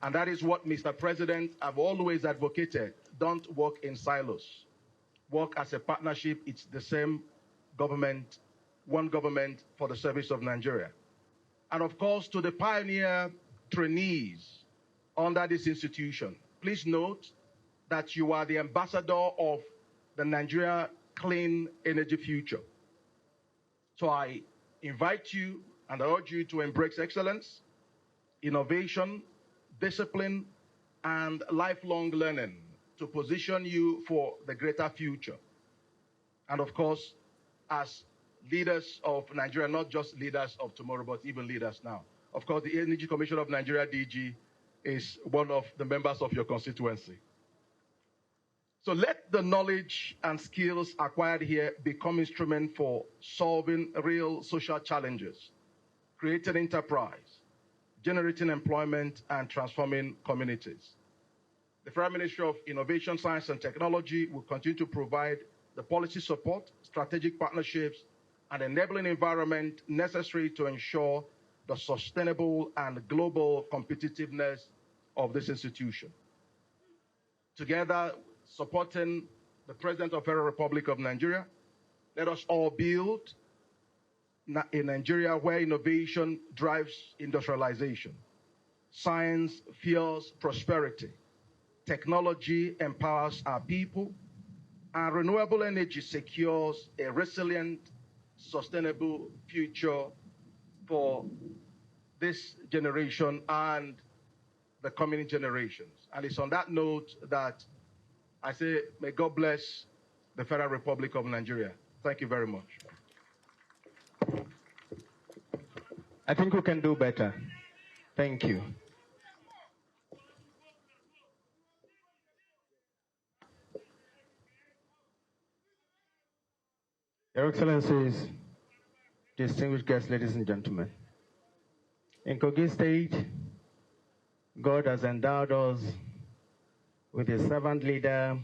And that is what, Mr. President, I've always advocated. Don't work in silos. Work as a partnership. It's the same government, one government for the service of Nigeria. And of course, to the pioneer trainees under this institution, please note that you are the ambassador of the Nigeria clean energy future. So I invite you and I urge you to embrace excellence, innovation, discipline, and lifelong learning to position you for the greater future. And of course, as leaders of Nigeria, not just leaders of tomorrow, but even leaders now. Of course, the Energy Commission of Nigeria, DG, is one of the members of your constituency. So let the knowledge and skills acquired here become instrument for solving real social challenges, creating enterprise, generating employment, and transforming communities. The Federal Ministry of Innovation, Science, and Technology will continue to provide the policy support, strategic partnerships, and enabling environment necessary to ensure the sustainable and global competitiveness of this institution. Together, supporting the President of the Federal Republic of Nigeria, let us all build a Nigeria where innovation drives industrialization, science fuels prosperity, technology empowers our people, and renewable energy secures a resilient, sustainable future for this generation and the coming generations. And it's on that note that I say, may God bless the Federal Republic of Nigeria. Thank you very much. I think we can do better. Thank you. Your Excellencies, distinguished guests, ladies and gentlemen. In Kogi State, God has endowed us with a servant leader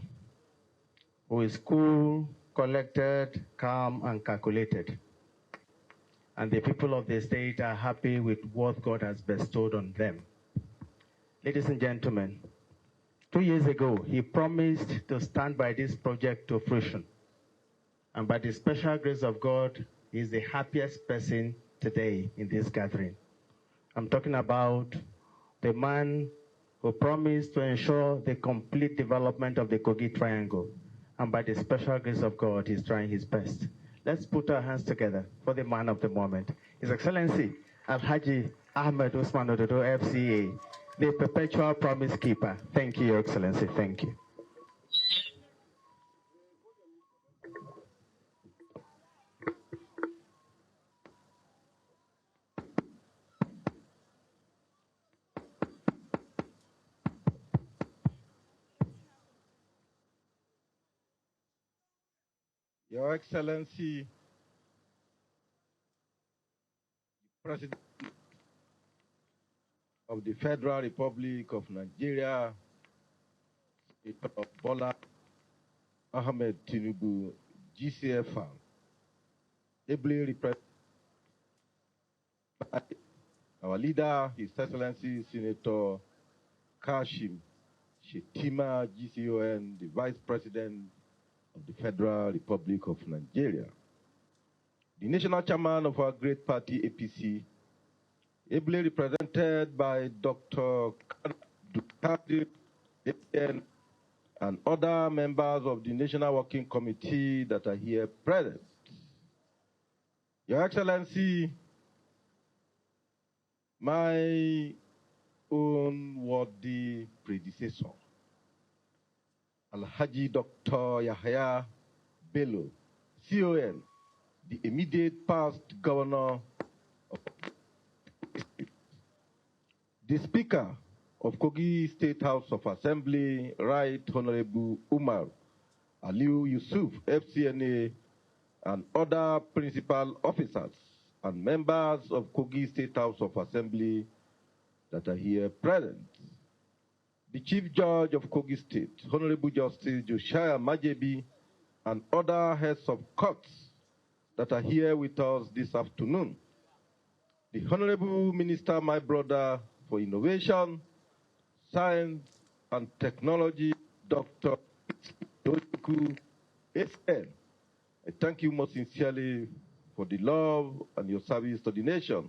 who is cool, collected, calm, and calculated. And the people of the state are happy with what God has bestowed on them. Ladies and gentlemen, 2 years ago, he promised to stand by this project to fruition. And by the special grace of God, he is the happiest person today in this gathering. I'm talking about the man who promised to ensure the complete development of the Kogi Triangle. And by the special grace of God, he's trying his best. Let's put our hands together for the man of the moment. His Excellency, Alhaji Ahmed Usman Ododo, FCA, the perpetual promise keeper. Thank you, Your Excellency. Thank you. Your Excellency, President of the Federal Republic of Nigeria, Bola Ahmed Tinubu, GCFR, ably represented by our leader, His Excellency Senator Kashim Shettima, GCON, the Vice President of the Federal Republic of Nigeria, the national chairman of our great party, APC, ably represented by Dr. Kadir and other members of the National Working Committee that are here present. Your Excellency, my own worthy predecessor, Alhaji Dr. Yahya Bello, CON, the immediate past governor of the Speaker of Kogi State House of Assembly, Right Honorable Umar Aliu Yusuf, FCNA, and other principal officers and members of Kogi State House of Assembly that are here present. The Chief Judge of Kogi State, Honorable Justice Josiah Majebi, and other heads of courts that are here with us this afternoon. The Honorable Minister, my brother, for Innovation, Science and Technology, Dr. Doku SN. I thank you most sincerely for the love and your service to the nation.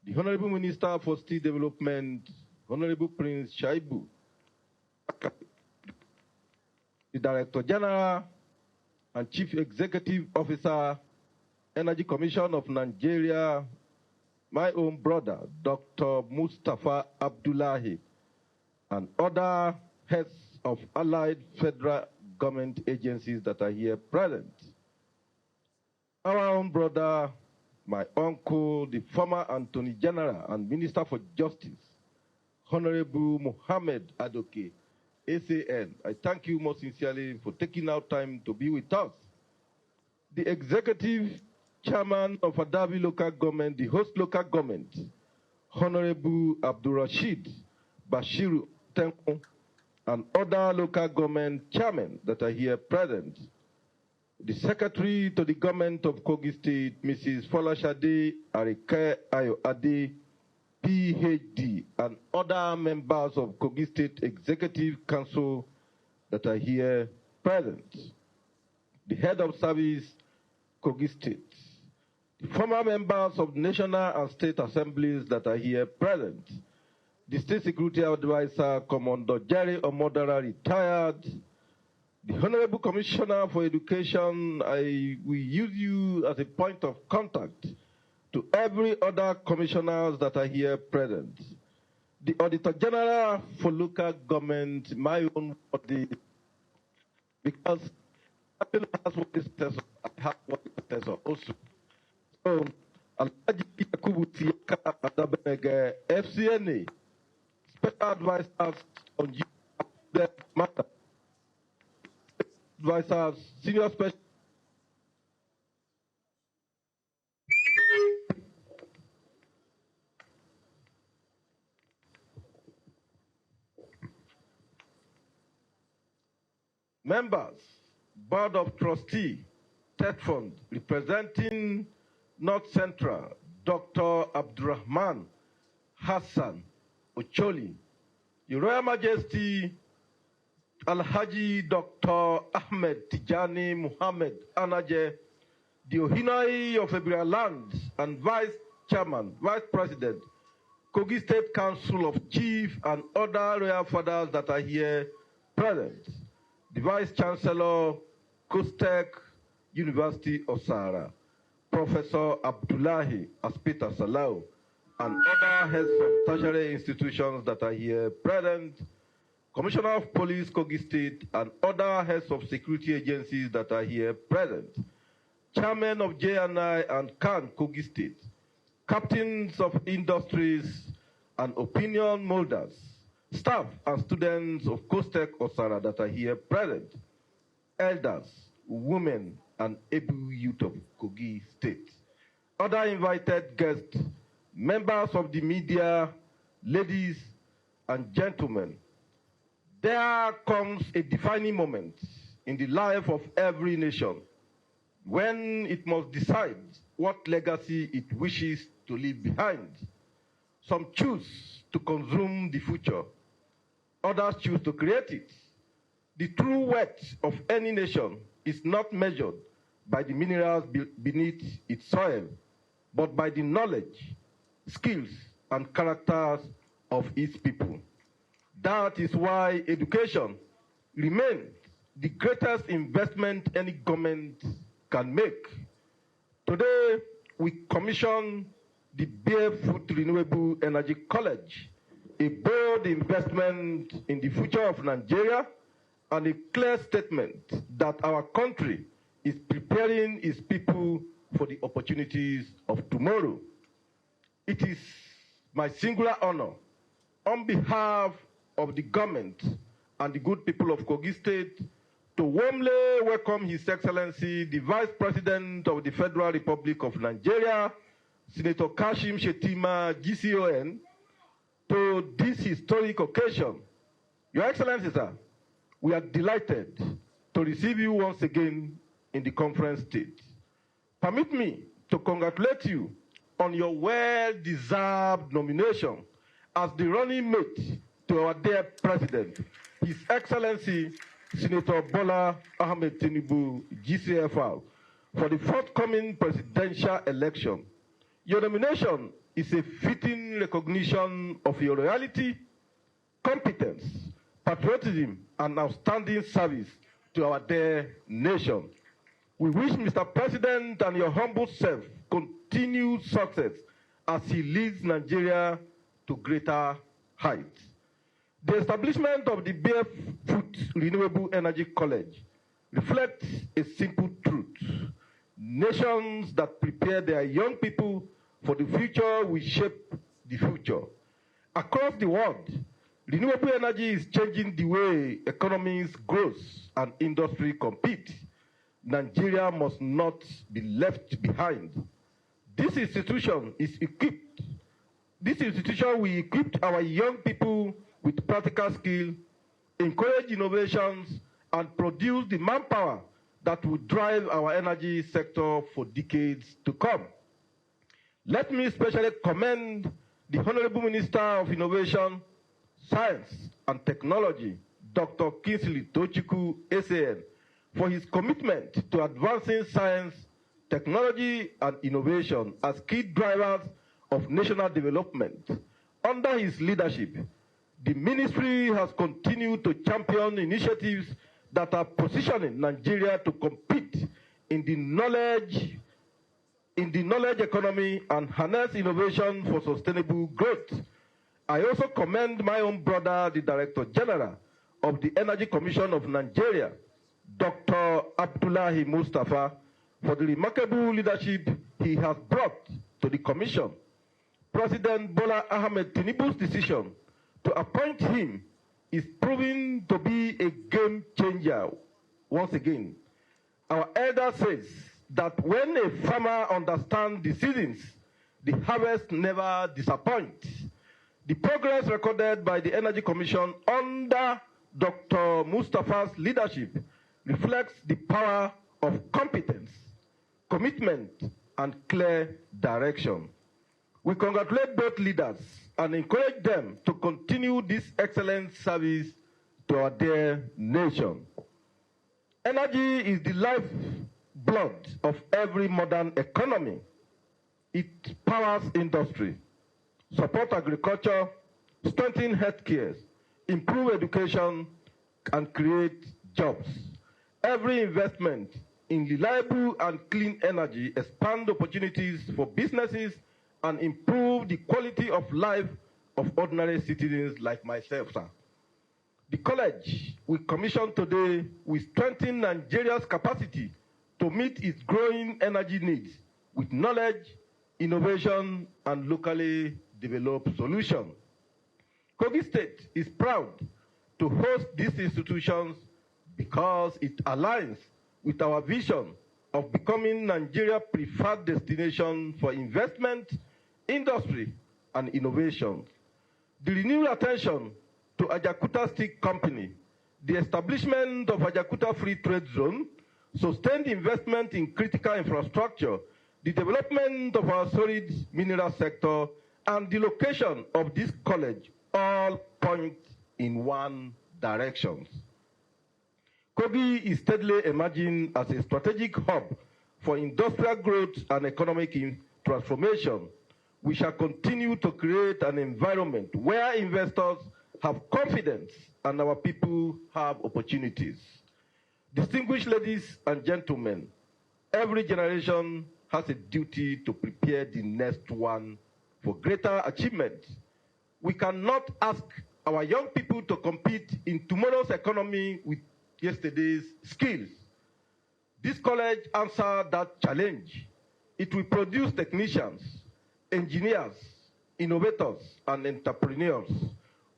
The Honorable Minister for State Development, Honorable Prince Shaibu, the Director General and Chief Executive Officer, Energy Commission of Nigeria, my own brother, Dr. Mustafa Abdullahi, and other heads of allied federal government agencies that are here present. Our own brother, my uncle, the former Attorney General and Minister for Justice, Honorable Mohammed Adoke, SAN. I thank you most sincerely for taking out time to be with us. The Executive Chairman of Adabi Local Government, the host local government, Honorable Abdurrashid Bashiru Tenko, and other local government chairmen that are here present. The Secretary to the Government of Kogi State, Mrs. Folashade Arike Ayoade, PhD, and other members of Kogi State Executive Council that are here present. The Head of Service, Kogi State. The former members of national and state assemblies that are here present. The State Security Advisor, Commander Jerry Omodara, retired. The Honorable Commissioner for Education, I will use you as a point of contact to every other commissioners that are here present. The Auditor General for Local Government, my own body, because I have what is I have what is also. So, Alhaji Yakubu Tiyaka Adabege, FCNA, Special Advisors on youth matter, advisors, senior special. Members, Board of Trustee, Ted Fund, representing North Central, Dr. Abdurrahman Hassan Ocholi, Your Royal Majesty, Alhaji Dr. Ahmed Tijani Muhammad Anaje, the Ohinai of Ebira Lands and Vice Chairman, Vice President, Kogi State Council of Chief and other royal fathers that are here present, the Vice-Chancellor, Kostek University Osara, Professor Abdurrahman Asipita Salau, and other heads of tertiary institutions that are here present, Commissioner of Police, Kogi State, and other heads of security agencies that are here present, Chairman of JNI and CAN, Kogi State, Captains of Industries and Opinion Molders, staff and students of Kostek Osara that are here present, elders, women, and able youth of Kogi State, other invited guests, members of the media, ladies and gentlemen. There comes a defining moment in the life of every nation when it must decide what legacy it wishes to leave behind. Some choose to consume the future. Others choose to create it. The true wealth of any nation is not measured by the minerals beneath its soil, but by the knowledge, skills, and characters of its people. That is why education remains the greatest investment any government can make. Today, we commission the Barefoot Renewable Energy College, a bold investment in the future of Nigeria and a clear statement that our country is preparing its people for the opportunities of tomorrow. It is my singular honor, on behalf of the government and the good people of Kogi State, to warmly welcome His Excellency, the Vice President of the Federal Republic of Nigeria, Senator Kashim Shettima, GCON, to this historic occasion. Your Excellency, sir, we are delighted to receive you once again in the conference state. Permit me to congratulate you on your well-deserved nomination as the running mate to our dear President, His Excellency Senator Bola Ahmed Tinubu, GCFR, for the forthcoming presidential election. Your nomination is a fitting recognition of your loyalty, competence, patriotism, and outstanding service to our dear nation. We wish Mr. President and your humble self continued success as he leads Nigeria to greater heights. The establishment of the Barefoot Renewable Energy College reflects a simple truth. Nations that prepare their young people for the future will shape the future. Across the world, renewable energy is changing the way economies grow and industry compete. Nigeria must not be left behind. This institution will equip our young people with practical skill, encourage innovations, and produce the manpower that will drive our energy sector for decades to come. Let me especially commend the Honorable Minister of Innovation, Science and Technology, Dr. Kingsley Tochukwu, SAN, for his commitment to advancing science, technology, and innovation as key drivers of national development. Under his leadership, the ministry has continued to champion initiatives that are positioning Nigeria to compete in the knowledge economy and harness innovation for sustainable growth. I also commend my own brother, the Director General of the Energy Commission of Nigeria, Dr. Abdurrahman Mustafa, for the remarkable leadership he has brought to the Commission. President Bola Ahmed Tinubu's decision to appoint him is proving to be a game changer once again. Our elder says that when a farmer understands the seasons, the harvest never disappoints. The progress recorded by the Energy Commission under Dr. Mustafa's leadership reflects the power of competence, commitment, and clear direction. We congratulate both leaders and encourage them to continue this excellent service to our dear nation. Energy is the lifeblood of every modern economy. It powers industry, supports agriculture, strengthens healthcare, improves education, and creates jobs. Every investment in reliable and clean energy expands opportunities for businesses and improve the quality of life of ordinary citizens like myself, sir. The college we commissioned today will strengthen Nigeria's capacity to meet its growing energy needs with knowledge, innovation, and locally developed solutions. Kogi State is proud to host these institutions because it aligns with our vision of becoming Nigeria's preferred destination for investment, industry, and innovation. The renewed attention to Ajakuta Steel Company, the establishment of Ajakuta Free Trade Zone, sustained investment in critical infrastructure, the development of our solid mineral sector, and the location of this college all point in one direction. Kogi is steadily emerging as a strategic hub for industrial growth and economic transformation. We shall continue to create an environment where investors have confidence and our people have opportunities. Distinguished ladies and gentlemen, every generation has a duty to prepare the next one for greater achievement. We cannot ask our young people to compete in tomorrow's economy with yesterday's skills. This college answers that challenge. It will produce technicians, engineers, innovators, and entrepreneurs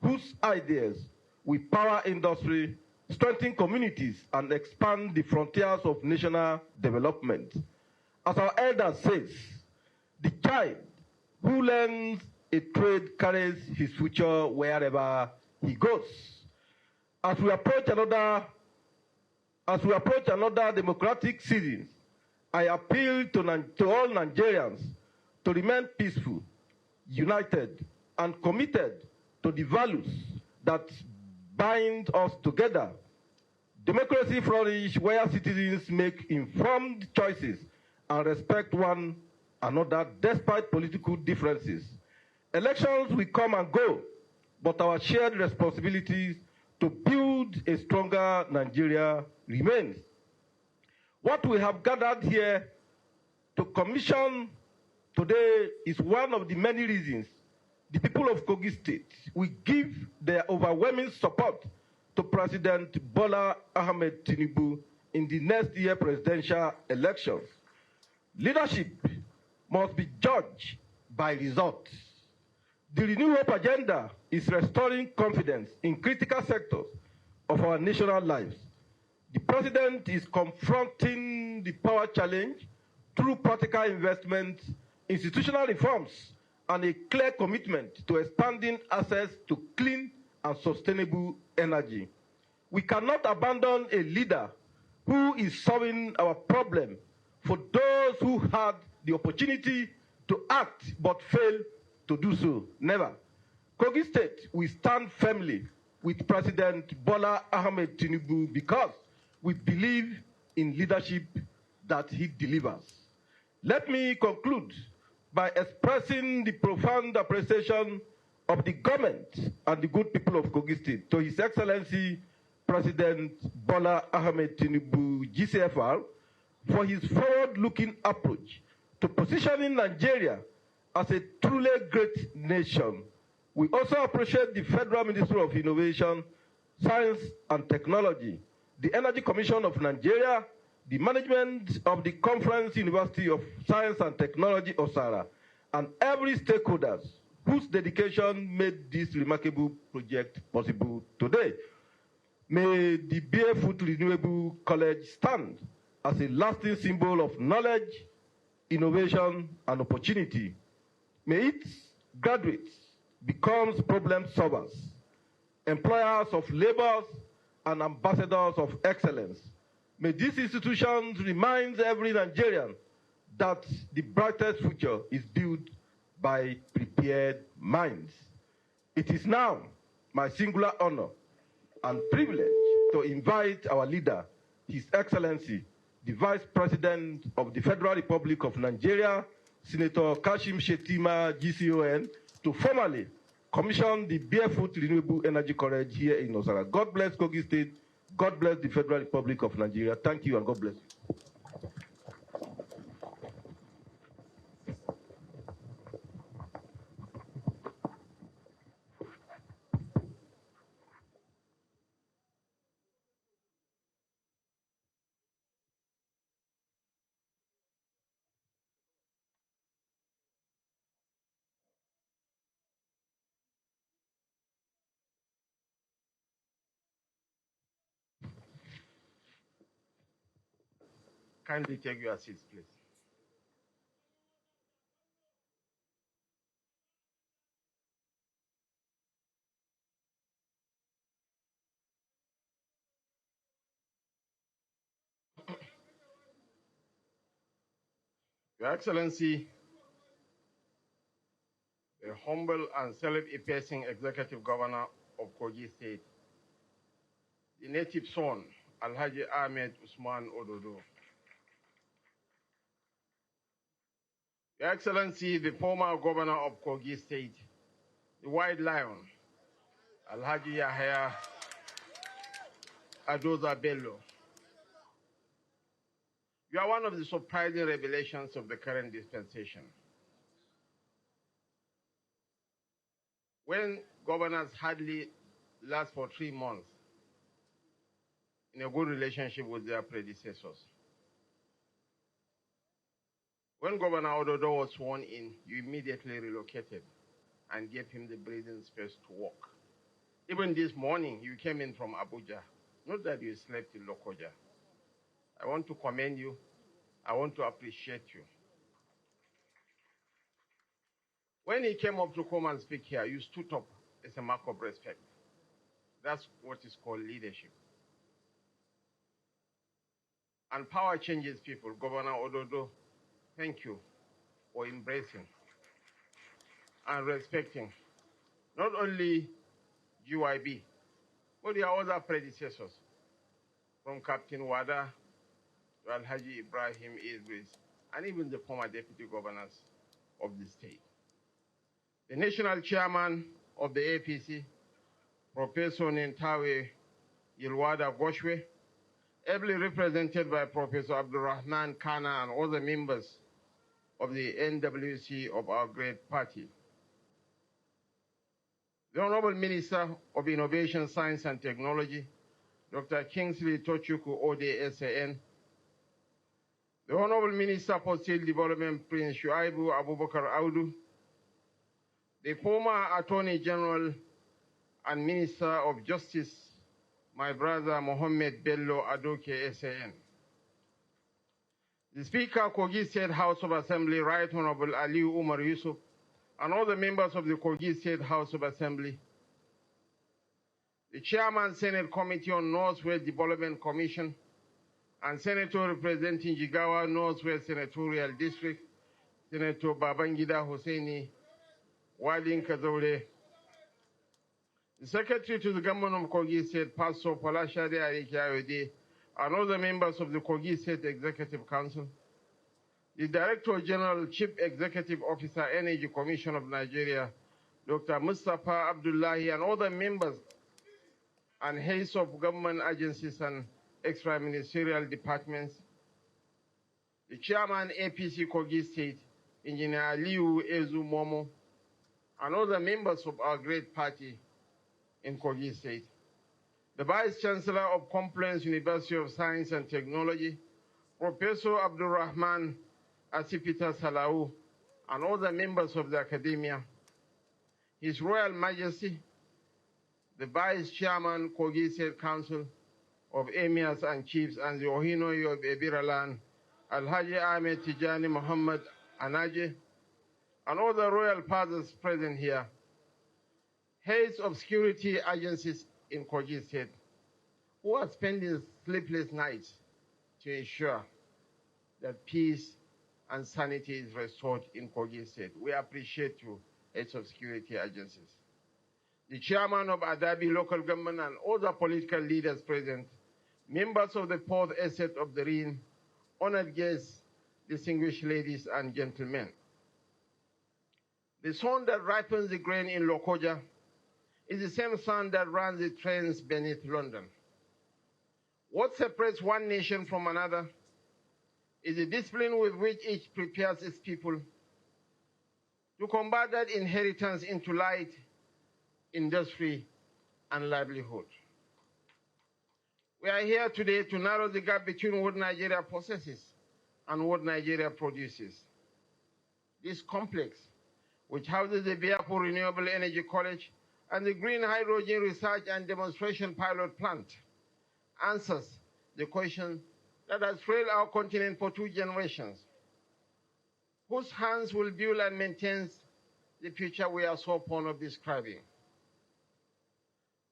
whose ideas will power industry, strengthen communities, and expand the frontiers of national development. As our elder says, the child who learns a trade carries his future wherever he goes. As we approach another democratic season, I appeal to all Nigerians to remain peaceful, united, and committed to the values that bind us together. Democracy flourishes where citizens make informed choices and respect one another despite political differences. Elections will come and go, but our shared responsibilities to build a stronger Nigeria remains. What we have gathered here to commission today is one of the many reasons the people of Kogi State will give their overwhelming support to President Bola Ahmed Tinubu in the next year presidential elections. Leadership must be judged by results. The Renewable agenda is restoring confidence in critical sectors of our national lives. The President is confronting the power challenge through practical investment, institutional reforms, and a clear commitment to expanding access to clean and sustainable energy. We cannot abandon a leader who is solving our problem for those who had the opportunity to act but failed to do so. Never. Kogi State will stand firmly with President Bola Ahmed Tinubu because we believe in leadership that he delivers. Let me conclude by expressing the profound appreciation of the government and the good people of Kogi State to His Excellency President Bola Ahmed Tinubu, GCFR, for his forward-looking approach to positioning Nigeria as a truly great nation. We also appreciate the Federal Ministry of Innovation, Science and Technology, the Energy Commission of Nigeria, the management of the Confluence University of Science and Technology, Osara, and every stakeholder whose dedication made this remarkable project possible today. May the Barefoot Renewable College stand as a lasting symbol of knowledge, innovation, and opportunity. May its graduates become problem solvers, employers of labor, and ambassadors of excellence. May these institutions remind every Nigerian that the brightest future is built by prepared minds. It is now my singular honor and privilege to invite our leader, His Excellency, the Vice President of the Federal Republic of Nigeria, Senator Kashim Shettima, GCON, to formally commission the Barefoot Renewable Energy College here in Osara. God bless Kogi State. God bless the Federal Republic of Nigeria. Thank you and God bless you. Kindly take your seats, please. Your Excellency, the humble and self-effacing Executive Governor of Kogi State, the native son, Alhaji Ahmed Usman Ododo. Your Excellency, the former Governor of Kogi State, the White Lion, Alhaji Yahya Adoza Bello. You are one of the surprising revelations of the current dispensation. When governors hardly last for 3 months in a good relationship with their predecessors. When Governor Ododo was sworn in, you immediately relocated and gave him the breathing space to walk. Even this morning, you came in from Abuja, not that you slept in Lokoja. I want to commend you. I want to appreciate you. When he came up to come and speak here, you stood up as a mark of respect. That's what is called leadership. And power changes people. Governor Ododo, thank you for embracing and respecting not only GYB, but their other predecessors, from Captain Wada to Alhaji Ibrahim Idris, and even the former deputy governors of the state. The national chairman of the APC, Professor Nentawe Yilwada Goshwe, ably represented by Professor Abdurrahman Kana and other members of the NWC of our great party. The Honorable Minister of Innovation, Science and Technology, Dr. Kingsley Tochukwu ODSAN, the Honorable Minister for Steel Development, Prince Shuaibu Abubakar Audu, the former Attorney General and Minister of Justice, my brother Mohammed Bello Adoke SAN, the Speaker, Kogi State House of Assembly, Right Honorable Aliu Umar Yusuf, and all the members of the Kogi State House of Assembly, the Chairman, Senate Committee on Northwest Development Commission, and Senator representing Jigawa Northwest Senatorial District, Senator Babangida Hosseini Wadin Kazaure, the Secretary to the Government of Kogi State, Pastor Palashade Arikiayode, and other members of the Kogi State Executive Council, the Director General, Chief Executive Officer, Energy Commission of Nigeria, Dr. Mustafa Abdullahi, and other members and heads of government agencies and extra-ministerial departments, the Chairman, APC Kogi State, Engineer Liu Ezu Momo, and other members of our great party in Kogi State, the Vice-Chancellor of Confluence University of Science and Technology, Professor Abdurrahman Asipita Salau, and other members of the academia, His Royal Majesty, the Vice Chairman, Kogi State Council of Emirs and Chiefs, and the Ohinoyi of Ebiraland, Alhaji Ahmed Tijani Muhammad Anaje, and all the royal fathers present here, heads of security agencies in Kogi State, who are spending sleepless nights to ensure that peace and sanity is restored in Kogi State. We appreciate you, heads of security agencies. The chairman of Adabi local government and other political leaders present, members of the fourth estate of the Rhine, honored guests, distinguished ladies and gentlemen. The sun that ripens the grain in Lokoja is the same sun that runs the trains beneath London. What separates one nation from another is the discipline with which each prepares its people to convert that inheritance into light, industry, and livelihood. We are here today to narrow the gap between what Nigeria possesses and what Nigeria produces. This complex, which houses the Barefoot Renewable Energy College and the Green Hydrogen Research and Demonstration Pilot Plant, answers the question that has trailed our continent for 2 generations. Whose hands will build and maintain the future we are so fond of describing?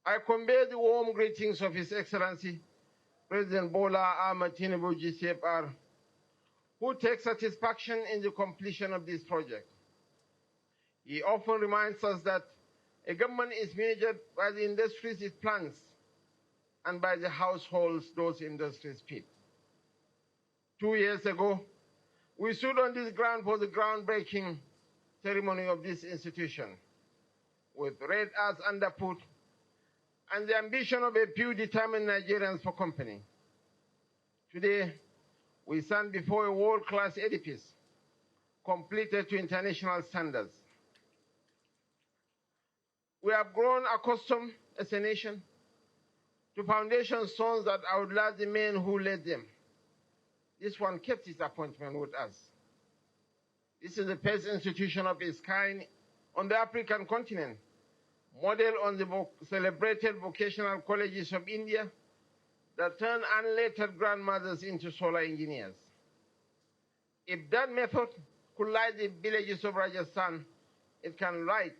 I convey the warm greetings of His Excellency, President Bola Ahmed Tinubu GCFR, who takes satisfaction in the completion of this project. He often reminds us that a government is measured by the industries it plans and by the households those industries feed. 2 years ago, we stood on this ground for the groundbreaking ceremony of this institution, with red earth underfoot and the ambition of a few determined Nigerians for company. Today, we stand before a world-class edifice, completed to international standards. We have grown accustomed as a nation to foundation stones that outlast the men who laid them. This one kept his appointment with us. This is the first institution of its kind on the African continent, modeled on the celebrated vocational colleges of India that turn unlettered grandmothers into solar engineers. If that method could light the villages of Rajasthan, it can light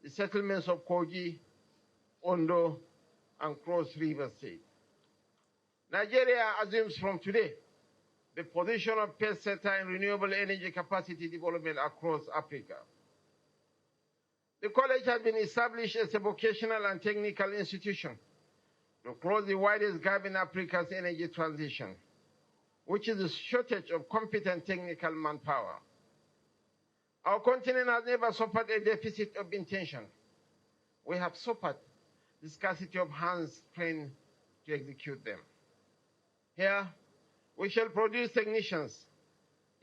the settlements of Kogi, Ondo, and Cross River State. Nigeria assumes from today the position of pace setter in renewable energy capacity development across Africa. The college has been established as a vocational and technical institution to close the widest gap in Africa's energy transition, which is the shortage of competent technical manpower. Our continent has never suffered a deficit of intention. We have suffered the scarcity of hands trained to execute them. Here, we shall produce technicians,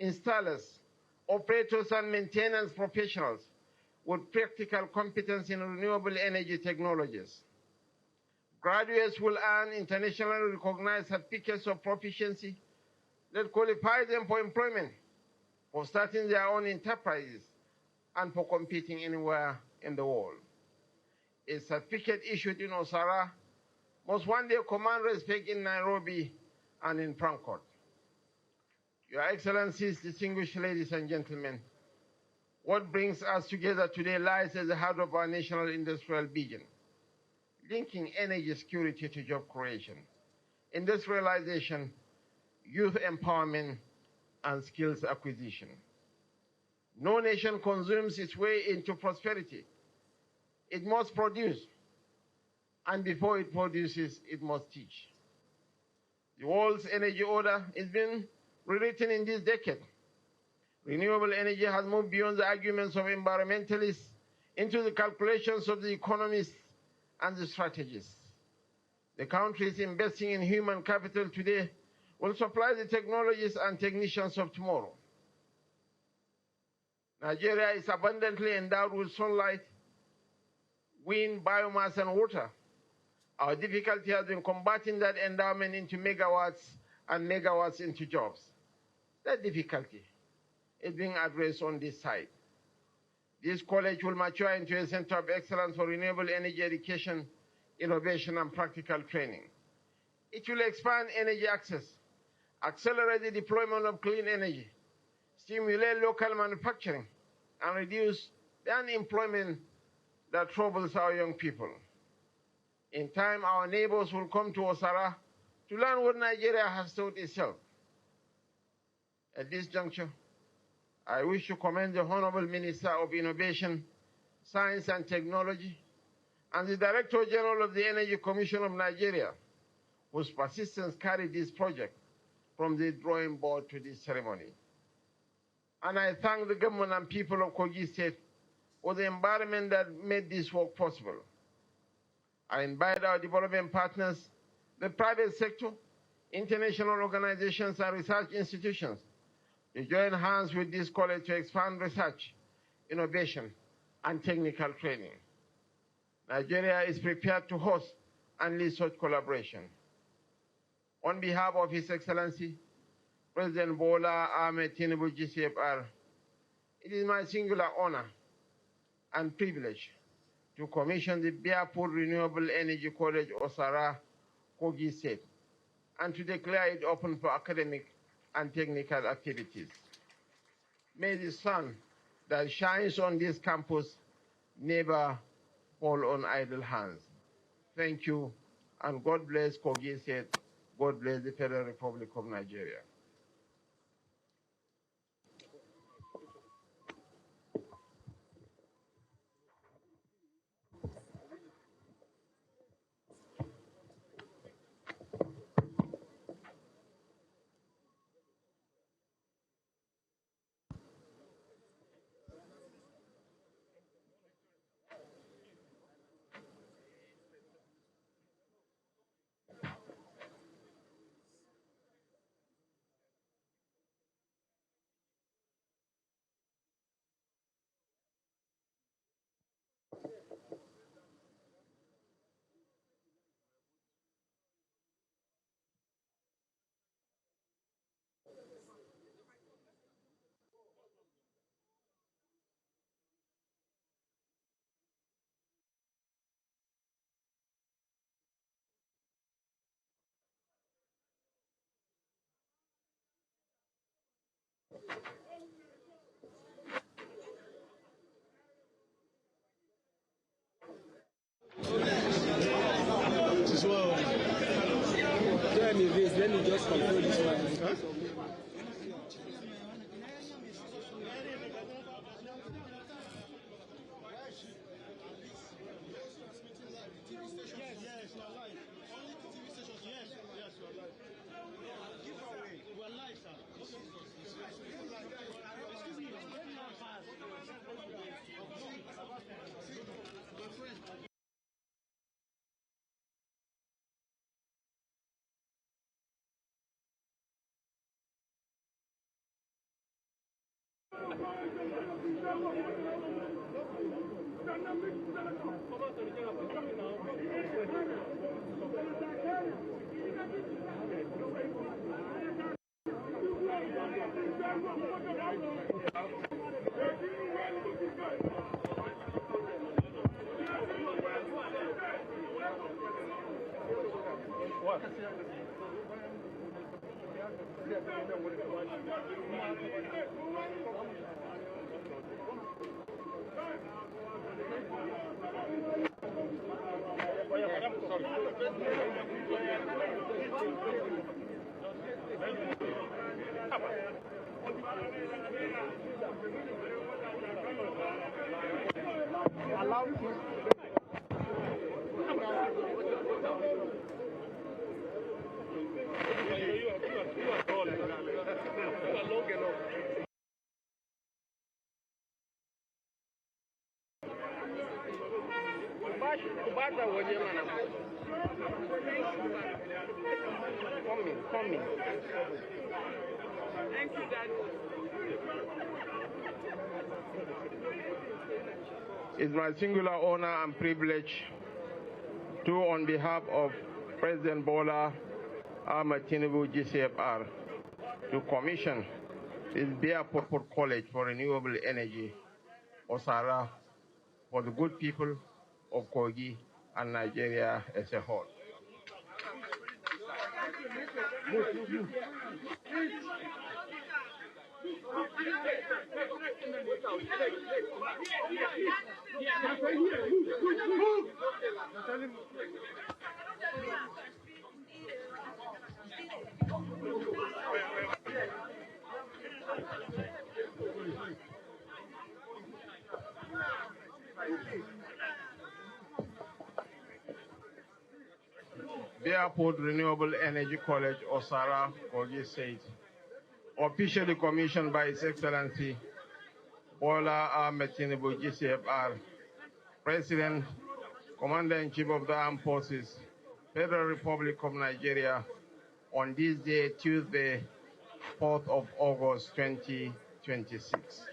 installers, operators, and maintenance professionals with practical competence in renewable energy technologies. Graduates will earn internationally recognized certificates of proficiency that qualify them for employment, for starting their own enterprises, and for competing anywhere in the world. A certificate issued in Osara must one day command respect in Nairobi and in Frankfurt. Your Excellencies, distinguished ladies and gentlemen, what brings us together today lies at the heart of our national industrial vision, linking energy security to job creation, industrialization, youth empowerment, and skills acquisition. No nation consumes its way into prosperity. It must produce, and before it produces, it must teach. The world's energy order is being rewritten in this decade. Renewable energy has moved beyond the arguments of environmentalists into the calculations of the economists and the strategists. The countries investing in human capital today will supply the technologies and technicians of tomorrow. Nigeria is abundantly endowed with sunlight, wind, biomass, and water. Our difficulty has been converting that endowment into megawatts and megawatts into jobs. That difficulty is being addressed on this side. This college will mature into a center of excellence for renewable energy education, innovation, and practical training. It will expand energy access, accelerate the deployment of clean energy, stimulate local manufacturing, and reduce the unemployment that troubles our young people. In time, our neighbors will come to Osara to learn what Nigeria has taught itself. At this juncture, I wish to commend the Honorable Minister of Innovation, Science and Technology, and the Director General of the Energy Commission of Nigeria, whose persistence carried this project from the drawing board to this ceremony. And I thank the government and people of Kogi State for the environment that made this work possible. I invite our development partners, the private sector, international organizations, and research institutions to join hands with this college to expand research, innovation, and technical training. Nigeria is prepared to host and lead such collaboration. On behalf of His Excellency, President Bola Ahmed Tinubu GCFR, it is my singular honor and privilege to commission the Barefoot Renewable Energy College Osara, Kogi State, and to declare it open for academic and technical activities. May the sun that shines on this campus never fall on idle hands. Thank you, and God bless Kogi State. God bless the Federal Republic of Nigeria. Let me just control this one. Huh? Coming. Thank you, Daddy. It's my singular honor and privilege to, on behalf of President Bola Ahmed Tinubu GCFR, to commission this Barefoot College for Renewable Energy, Osara, for the good people of Kogi and Nigeria as a whole. Barefoot Renewable Energy College, Osara, Kogi State, officially commissioned by His Excellency Bola Ahmed Tinubu GCFR, President, Commander-in-Chief of the Armed Forces, Federal Republic of Nigeria, on this day, Tuesday, 4th of August, 2026.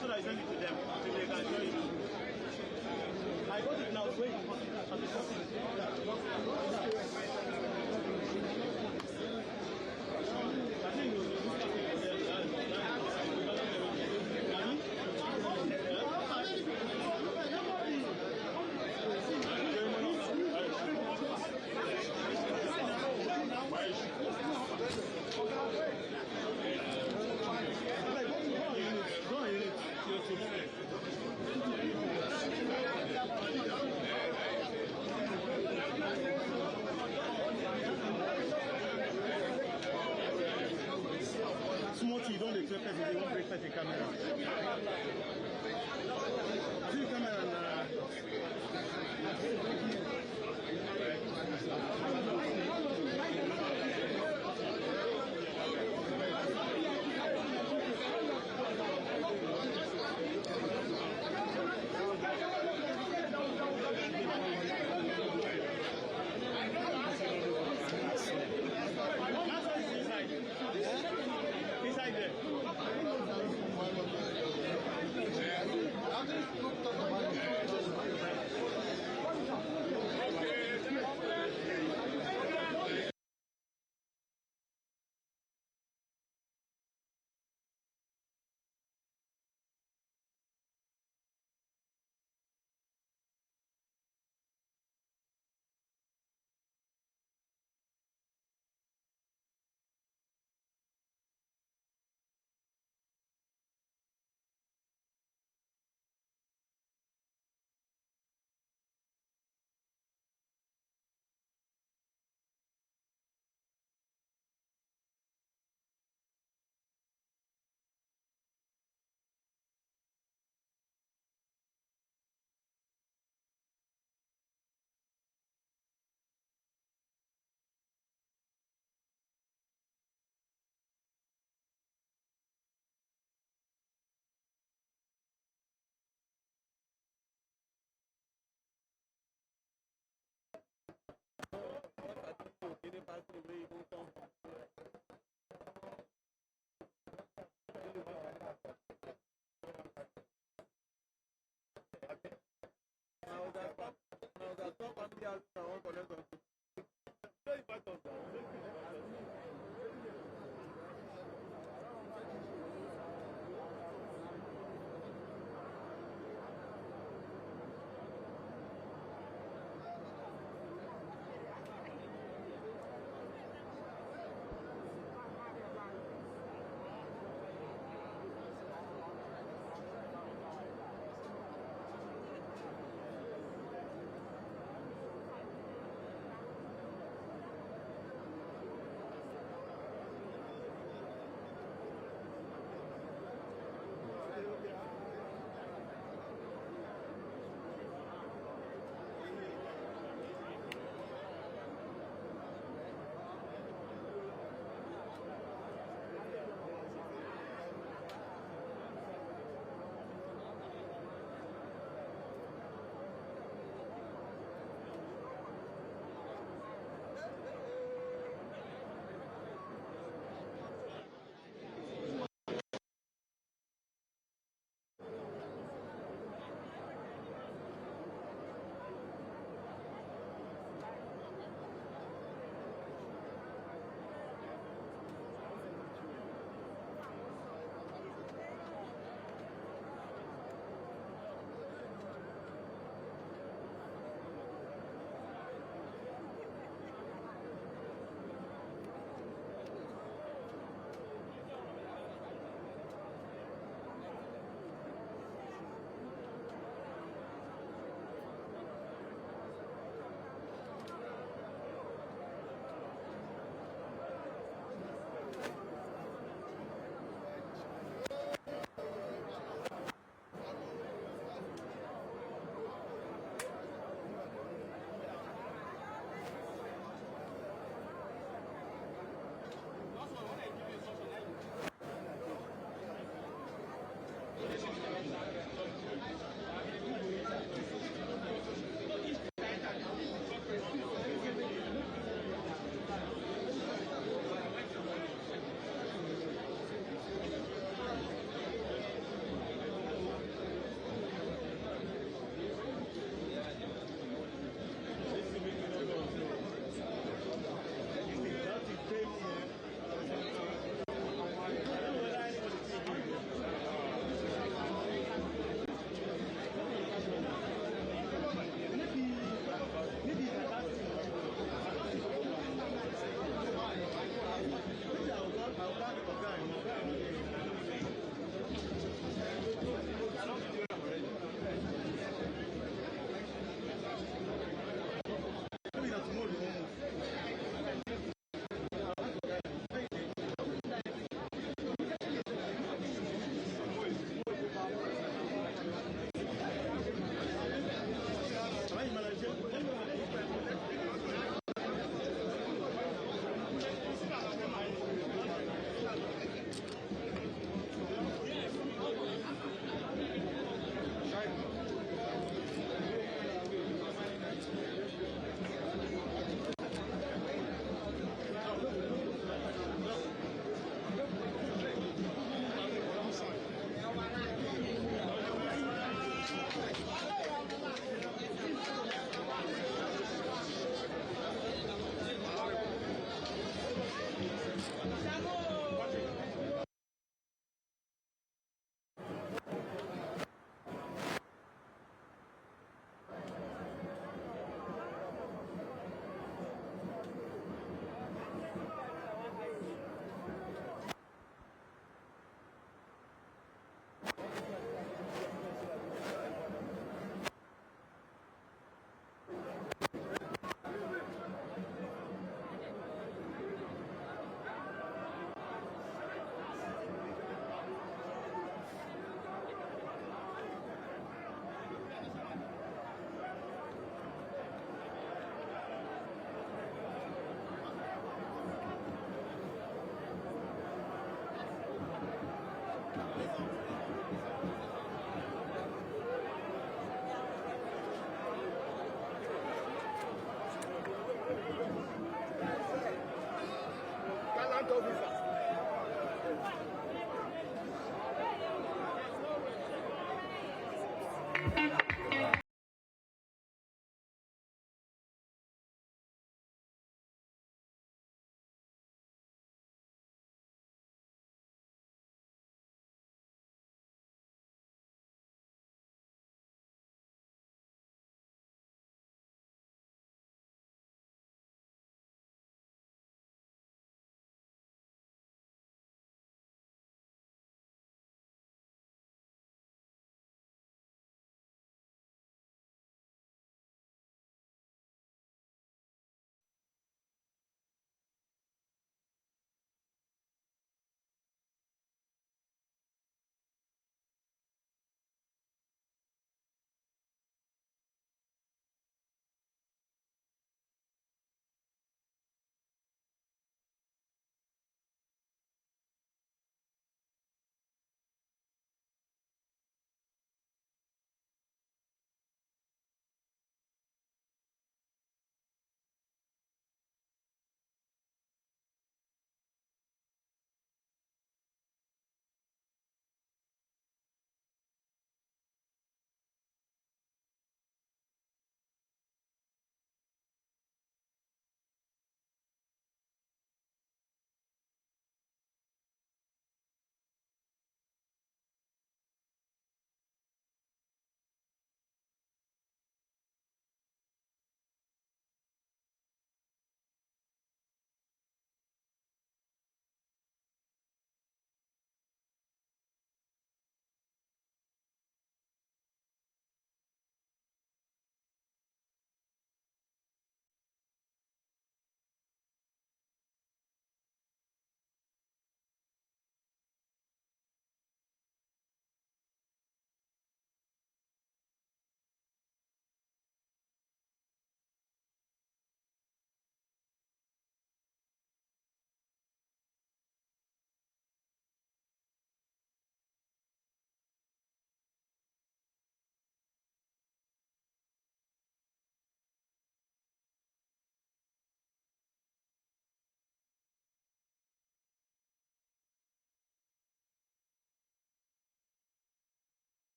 So that I send it to them, so they can join you. I got it now, it's waiting for I think it was you don't expect that they won't break such a camera. See the camera and back to the way